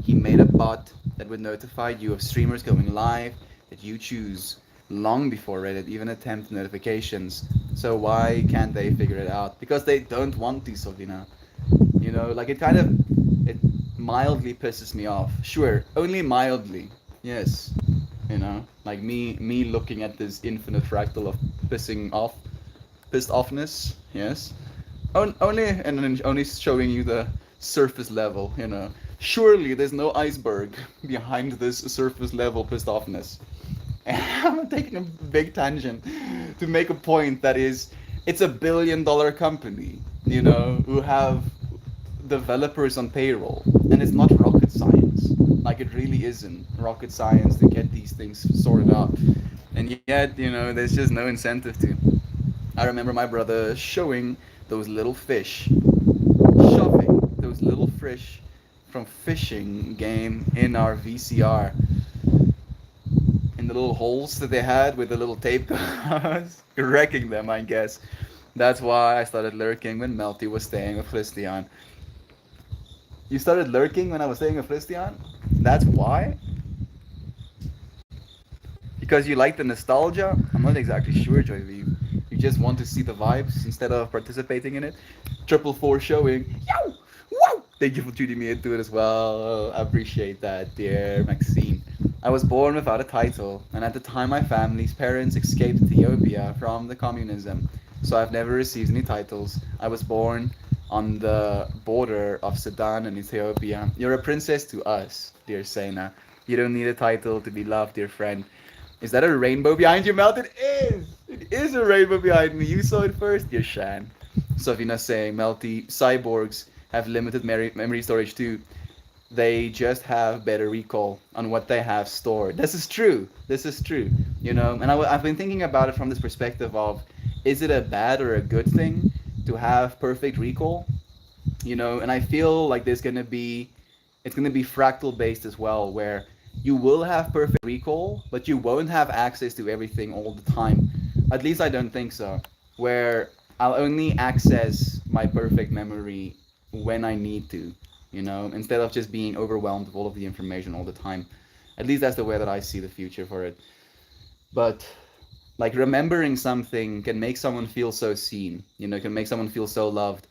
he made a bot that would notify you of streamers going live that you choose long before Reddit even attempt notifications. So why can't they figure it out? Because they don't want to, Sovina. You know, like it mildly pisses me off. Sure, only mildly. Yes. You know, like me looking at this infinite fractal of pissing off, pissed offness. Yes. Only and then only showing you the surface level. You know, surely there's no iceberg behind this surface level pissed offness. And I'm taking a big tangent to make a point that is, it's a $1 billion company, you know, who have developers on payroll, and it's not rocket science. Like it really isn't rocket science to get these things sorted out, and yet, you know, there's just no incentive to. I remember my brother showing those little fish, shoving those little fish from fishing game in our VCR, in the little holes that they had with the little tape guards, wrecking them, I guess. That's why I started lurking when Melty was staying with Christian. You started lurking when I was staying with Christian? That's why? Because you like the nostalgia? I'm not exactly sure, Joyviv. You just want to see the vibes instead of participating in it? Triple four showing. Yow! Wow! Thank you for tuning me into it as well. I appreciate that, dear Maxine. I was born without a title, and at the time my family's parents escaped Ethiopia from the communism, so I've never received any titles. I was born on the border of Sudan and Ethiopia. You're a princess to us, dear Sena. You don't need a title to be loved, dear friend. Is that a rainbow behind you, Melt? It is! It is a rainbow behind me. You saw it first, dear Shan. Sofina saying, Melty, cyborgs have limited memory storage too. They just have better recall on what they have stored. This is true. This is true. You know, and I've been thinking about it from this perspective of, is it a bad or a good thing to have perfect recall? You know, and I feel like it's gonna be fractal based as well, where you will have perfect recall, but you won't have access to everything all the time. At least I don't think so. Where I'll only access my perfect memory when I need to, instead of just being overwhelmed with all of the information all the time. At least that's the way that I see the future for it. But like remembering something can make someone feel so seen, can make someone feel so loved.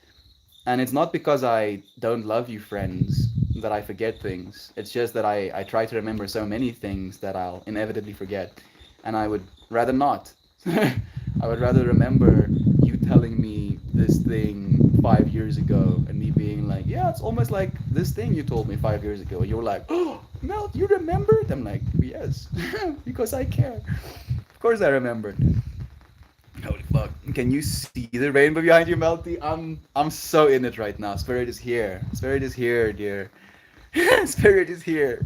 And it's not because I don't love you, friends, that I forget things. It's just that I try to remember so many things that I'll inevitably forget. And I would rather not. I would rather remember you telling me this thing 5 years ago and me being like, yeah, it's almost like this thing you told me 5 years ago. And you were like, oh, Mel, you remembered? I'm like, yes, because I care. Of course I remembered. Holy fuck. Can you see the rainbow behind you, Melty? I'm so in it right now. Spirit is here. Spirit is here, dear. Spirit is here.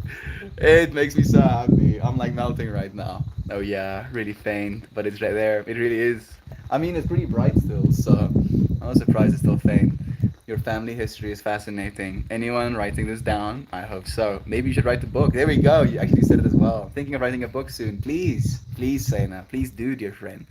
It makes me so happy. I'm like melting right now. Oh yeah, really faint, but it's right there. It really is. I mean, it's pretty bright still, so I'm not surprised it's still faint. Your family history is fascinating. Anyone writing this down? I hope so. Maybe you should write the book. There we go. You actually said it as well. Thinking of writing a book soon. Please, please, Sena. Please do, dear friend.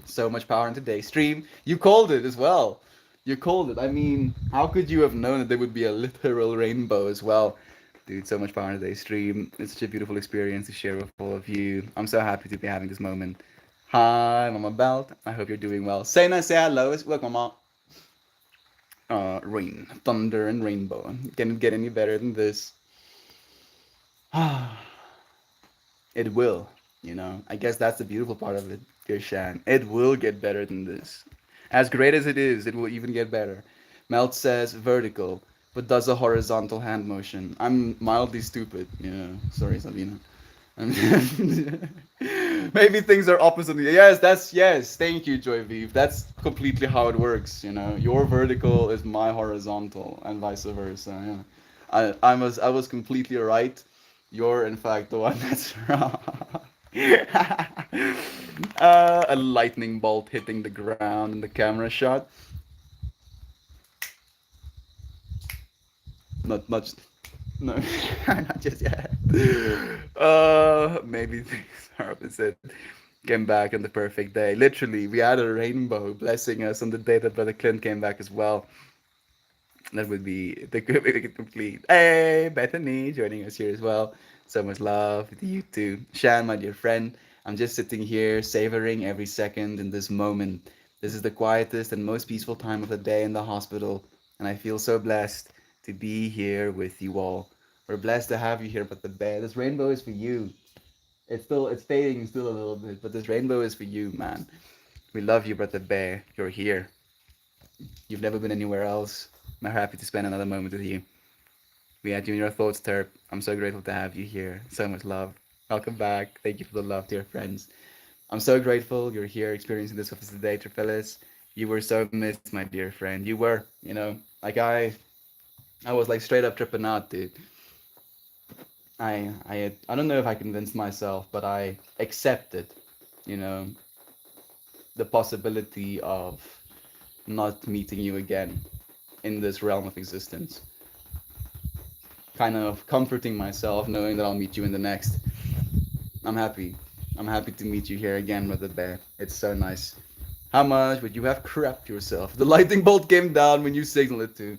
So much power in today's stream. You called it as well. You called it. I mean, how could you have known that there would be a literal rainbow as well? Dude, so much power in today's stream. It's such a beautiful experience to share with all of you. I'm so happy to be having this moment. Hi, Mama Belt. I hope you're doing well. Sena, say hello. Look, Mama. Rain, thunder, and rainbow. Can it get any better than this? It will, I guess that's the beautiful part of it, dear Shan. It will get better than this. As great as it is, it will even get better. Melt says vertical, but does a horizontal hand motion. I'm mildly stupid. Yeah, sorry, Sabina. Maybe things are opposite. Yes. Thank you, Joy Vive. That's completely how it works. Your vertical is my horizontal, and vice versa. Yeah. I was completely right. You're in fact the one that's wrong. A lightning bolt hitting the ground in the camera shot. Not much. No, not just yet. Maybe things are opposite. Came back on the perfect day. Literally, we had a rainbow blessing us on the day that Brother Clint came back as well. That would be the complete. Hey, Bethany joining us here as well. So much love to you too. Shan, my dear friend, I'm just sitting here savoring every second in this moment. This is the quietest and most peaceful time of the day in the hospital, and I feel so blessed to be here with you all. We're blessed to have you here, but the bear. This rainbow is for you. It's fading still a little bit, but this rainbow is for you, man. We love you, Brother Bear. You're here. You've never been anywhere else. I'm happy to spend another moment with you. We had you in your thoughts, Terp. I'm so grateful to have you here. So much love. Welcome back. Thank you for the love, dear friends. I'm so grateful you're here experiencing this with us today, Terpelis. You were so missed, my dear friend. You were, like I was like straight up tripping out, dude. I don't know if I convinced myself, but I accepted, you know, the possibility of not meeting you again in this realm of existence. Kind of comforting myself, knowing that I'll meet you in the next. I'm happy. I'm happy to meet you here again, Brother Bear. It's so nice. How much would you have crapped yourself? The lightning bolt came down when you signaled it to.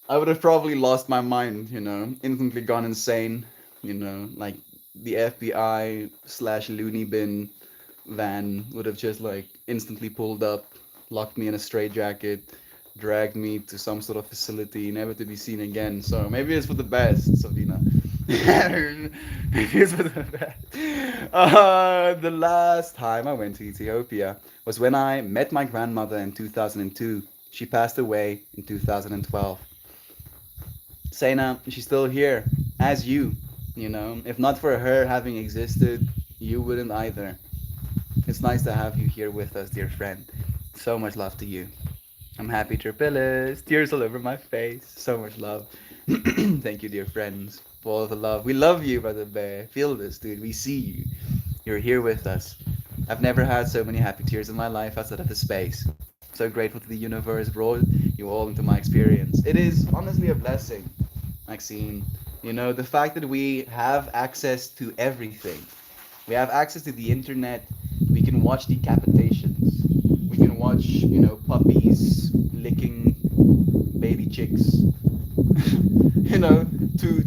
I would have probably lost my mind, instantly gone insane, like the FBI/loony bin van would have just like instantly pulled up, locked me in a straitjacket, dragged me to some sort of facility, never to be seen again. So maybe it's for the best, Sabina. Maybe it's for the best. The last time I went to Ethiopia was when I met my grandmother in 2002. She passed away in 2012. Sena, she's still here, as you. If not for her having existed, you wouldn't either. It's nice to have you here with us, dear friend. So much love to you. I'm happy, Terpillis. Tears all over my face. So much love. Thank you, dear friends, for all the love. We love you, Brother Bear. Feel this, dude. We see you. You're here with us. I've never had so many happy tears in my life outside of the space. So grateful to the universe brought you all into my experience. It is honestly a blessing, Maxine. The fact that we have access to everything. We have access to the internet. We can watch decapitations. We can watch, puppies licking baby chicks.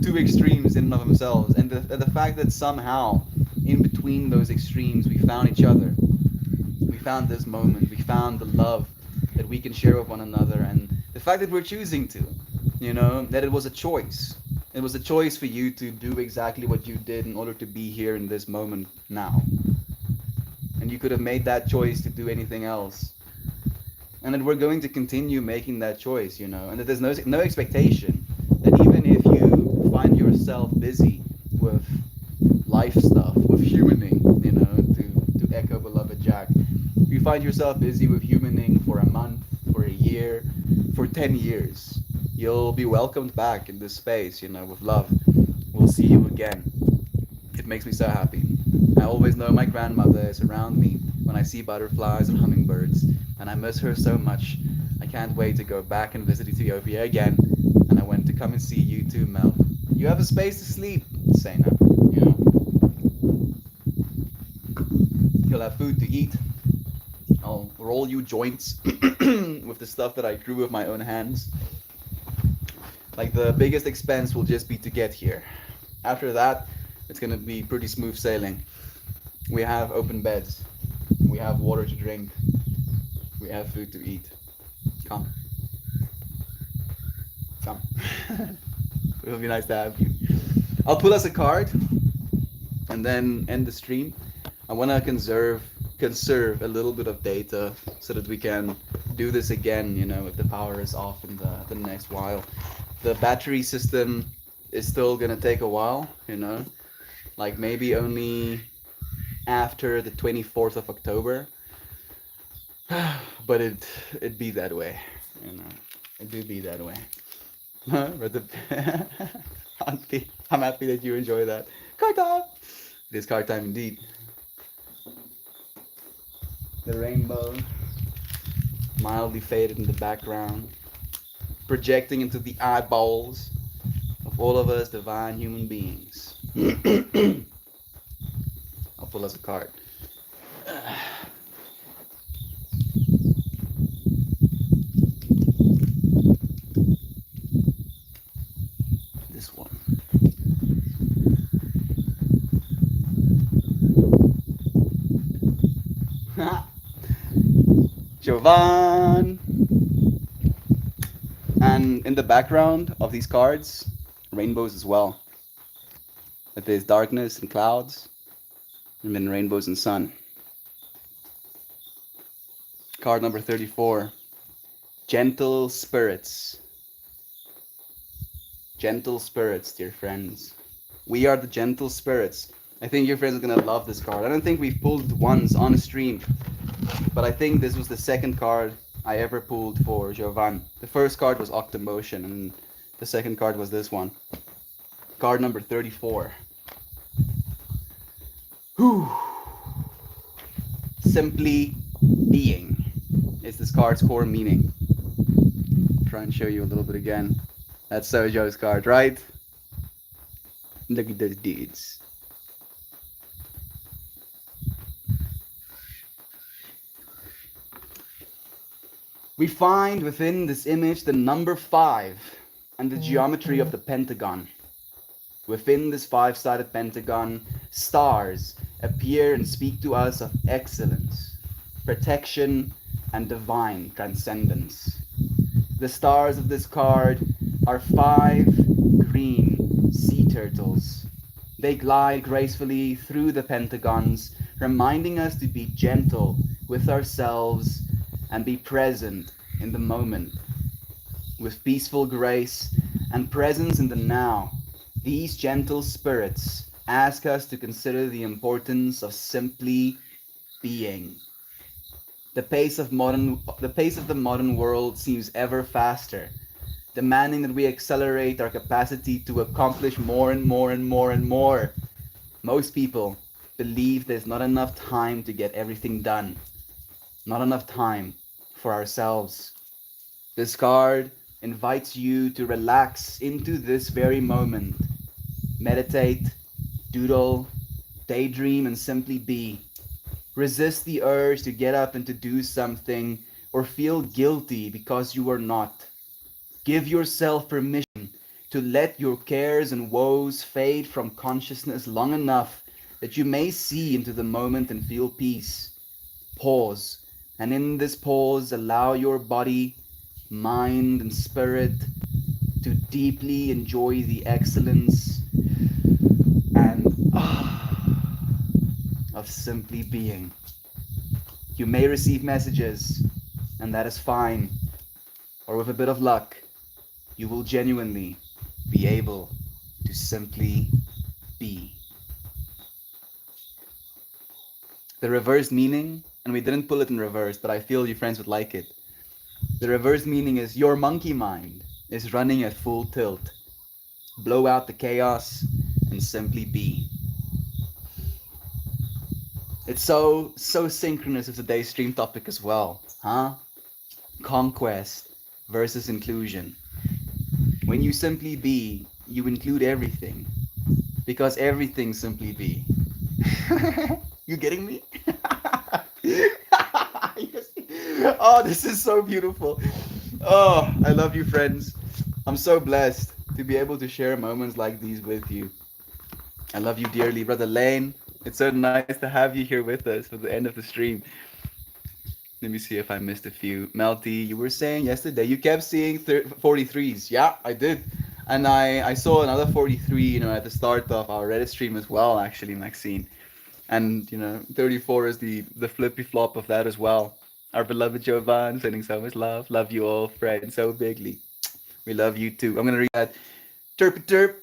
Two extremes in and of themselves. And the fact that somehow, in between those extremes, we found each other. We found this moment. We found the love that we can share with one another. And the fact that we're choosing to, that it was a choice. It was a choice for you to do exactly what you did in order to be here in this moment now. And you could have made that choice to do anything else. And that we're going to continue making that choice, and that there's no expectation that even if you find yourself busy with life stuff, with humaning, to echo beloved Jack, you find yourself busy with humaning for a month, for a year, for 10 years, you'll be welcomed back in this space, with love. We'll see you again. It makes me so happy. I always know my grandmother is around me when I see butterflies and hummingbirds, and I miss her so much. I can't wait to go back and visit Ethiopia again, and I went to come and see you too, Mel. You have a space to sleep, Sena. You'll have food to eat. I'll roll you joints with the stuff that I grew with my own hands. Like, the biggest expense will just be to get here. After that, it's gonna be pretty smooth sailing. We have open beds. We have water to drink. We have food to eat. Come. Come. It would be nice to have you. I'll pull us a card and then end the stream. I want to conserve a little bit of data so that we can do this again, if the power is off in the next while. The battery system is still gonna take a while, like maybe only after the 24th of October. But it'd be that way, it do be that way. But I'm happy that you enjoy that. Card time! It is card time indeed. The rainbow, mildly faded in the background, projecting into the eyeballs of all of us divine human beings. I'll pull us a card. This one. Jovan! And in the background of these cards, rainbows as well. That there's darkness and clouds, and then rainbows and sun. Card number 34. Gentle spirits. Gentle spirits, dear friends. We are the gentle spirits. I think your friends are gonna love this card. I don't think we've pulled it once on a stream, but I think this was the second card I ever pulled for Jovan. The first card was Octomotion, and the second card was this one. Card number 34. Whew. Simply being is this card's core meaning. I'll try and show you a little bit again. That's Sojo's card, right? Look at those dudes. We find within this image the number 5 and the geometry of the pentagon. Within this 5-sided pentagon, stars appear and speak to us of excellence, protection, and divine transcendence. The stars of this card are 5 green sea turtles. They glide gracefully through the pentagons, reminding us to be gentle with ourselves and be present in the moment. With peaceful grace and presence in the now, these gentle spirits ask us to consider the importance of simply being. The pace of the modern world seems ever faster, demanding that we accelerate our capacity to accomplish more and more and more and more. Most people believe there's not enough time to get everything done, not enough time for ourselves. This card invites you to relax into this very moment. Meditate, doodle, daydream, and simply be. Resist the urge to get up and to do something or feel guilty because you are not. Give yourself permission to let your cares and woes fade from consciousness long enough that you may see into the moment and feel peace. Pause, and in this pause, allow your body, mind, and spirit to deeply enjoy the excellence and of simply being. You may receive messages, and that is fine, or with a bit of luck, you will genuinely be able to simply be. The reverse meaning, and we didn't pull it in reverse, but I feel you friends would like it. The reverse meaning is your monkey mind is running at full tilt. Blow out the chaos and simply be. It's so synchronous with today's stream topic as well, huh? Conquest versus inclusion. When you simply be, you include everything because everything simply be. You getting me? Yes. Oh, this is so beautiful. Oh, I love you, friends. I'm so blessed to be able to share moments like these with you. I love you dearly, Brother Lane. It's so nice to have you here with us for the end of the stream. Let me see if I missed a few. Melty, you were saying yesterday you kept seeing 43s. Yeah, I did. And I saw another 43, at the start of our Reddit stream as well, actually, Maxine. And 34 is the flippy flop of that as well. Our beloved Jovan sending so much love. Love you all, friends, so bigly. We love you too. I'm gonna read that. Terp terp,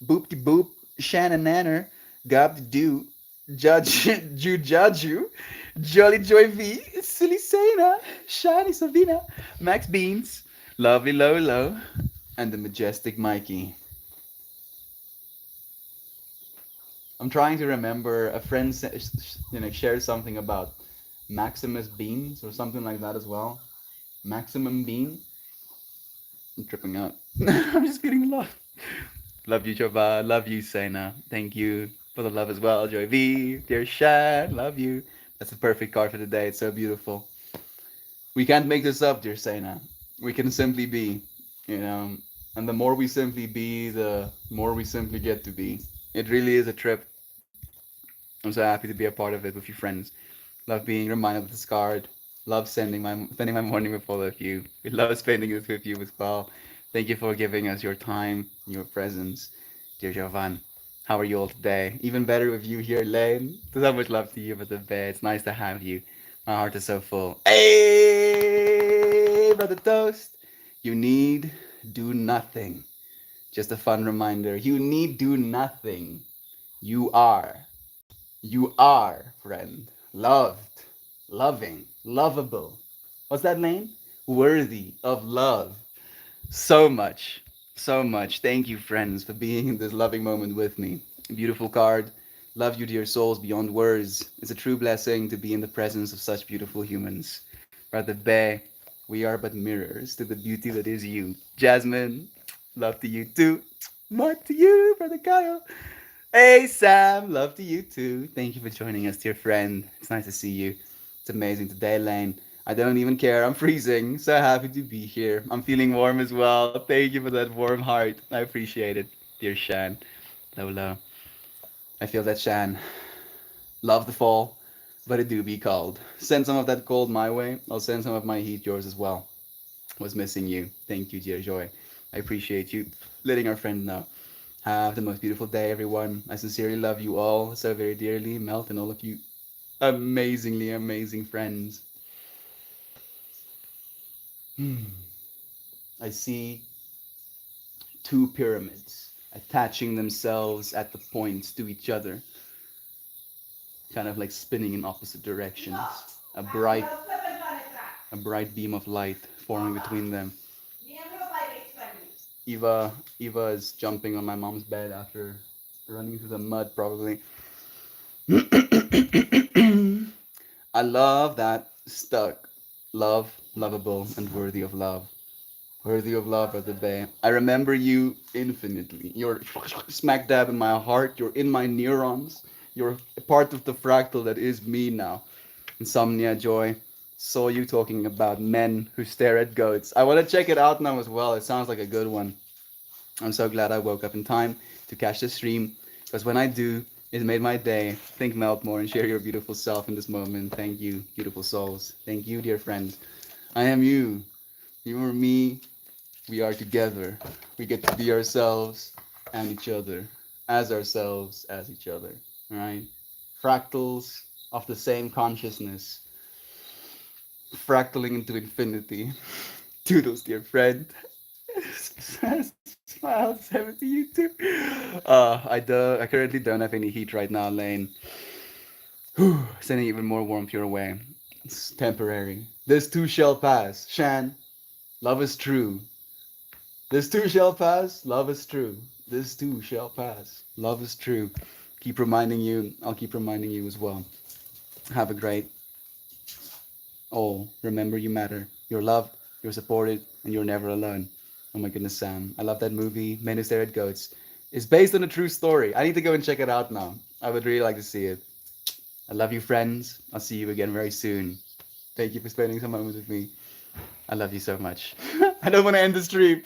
boop de boop, Shannon Nanner, Gob de doo, Judge Jujaju, Jolly Joy V, Silly Sana, Shiny Savina, Max Beans, Lovely Lolo, and the majestic Mikey. I'm trying to remember a friend shared something about Maximus Beans or something like that as well. Maximum Bean. I'm tripping out. I'm just getting lost. Love you, Jova. Love you, Sena. Thank you for the love as well, Joy V. Dear Shan, love you. That's a perfect card for today. It's so beautiful. We can't make this up, dear Sena. We can simply be, you know. And the more we simply be, the more we simply get to be. It really is a trip. I'm so happy to be a part of it with you friends. Love being reminded of this card. Love spending my morning with all of you. We love spending this with you as well. Thank you for giving us your time, your presence, dear Jovan. How are you all today? Even better with you here, Lane. So much love to you, Brother Bear. It's nice to have you. My heart is so full. Hey, Brother Toast. You need do nothing. Just a fun reminder. You need do nothing. You are. You are, friend, loved, loving, lovable. What's that name? Worthy of love. So much, so much. Thank you, friends, for being in this loving moment with me. Beautiful card. Love you, dear souls, beyond words. It's a true blessing to be in the presence of such beautiful humans. Brother Bay, we are but mirrors to the beauty that is you. Jasmine, love to you too. More to you, Brother Kyle. Hey Sam, love to you too. Thank you for joining us, dear friend. It's nice to see you. It's amazing today, Lane. I don't even care. I'm freezing. So happy to be here. I'm feeling warm as well. Thank you for that warm heart. I appreciate it, dear Shan. Lola. I feel that Shan. Love the fall, but it do be cold. Send some of that cold my way. I'll send some of my heat yours as well. Was missing you. Thank you, dear Joy. I appreciate you letting our friend know. Have the most beautiful day, everyone. I sincerely love you all so very dearly, Melt, and all of you amazingly amazing friends. I see two pyramids attaching themselves at the points to each other, kind of like spinning in opposite directions. A bright, a bright beam of light forming between them. Eva, Eva is jumping on my mom's bed after running through the mud, probably. I love that stuck. Love, lovable, and worthy of love. Worthy of love, Brother Bay. I remember you infinitely. You're smack dab in my heart. You're in my neurons. You're a part of the fractal that is me now. Insomnia Joy. Saw you talking about men who stare at goats. I want to check it out now as well. It sounds like a good one. I'm so glad I woke up in time to catch the stream, because when I do, it made my day. Think Meltmore and share your beautiful self in this moment. Thank you, beautiful souls. Thank you, dear friend. I am you. You are me. We are together. We get to be ourselves and each other, as ourselves as each other. All right? Fractals of the same consciousness, fractaling into infinity. Toodles, dear friend. Smile 70 you too. I currently don't have any heat right now, Lane. Whew, sending even more warmth your way. It's temporary. This too shall pass. Shan, love is true. This too shall pass. Love is true. This too shall pass. Love is true. Keep reminding you. I'll keep reminding you as well. Have a great all. Remember you matter. You're loved, you're supported, and you're never alone. Oh my goodness, Sam. I love that movie, Men Who Stare at Goats. It's based on a true story. I need to go and check it out now. I would really like to see it. I love you, friends. I'll see you again very soon. Thank you for spending some moments with me. I love you so much. I don't want to end the stream.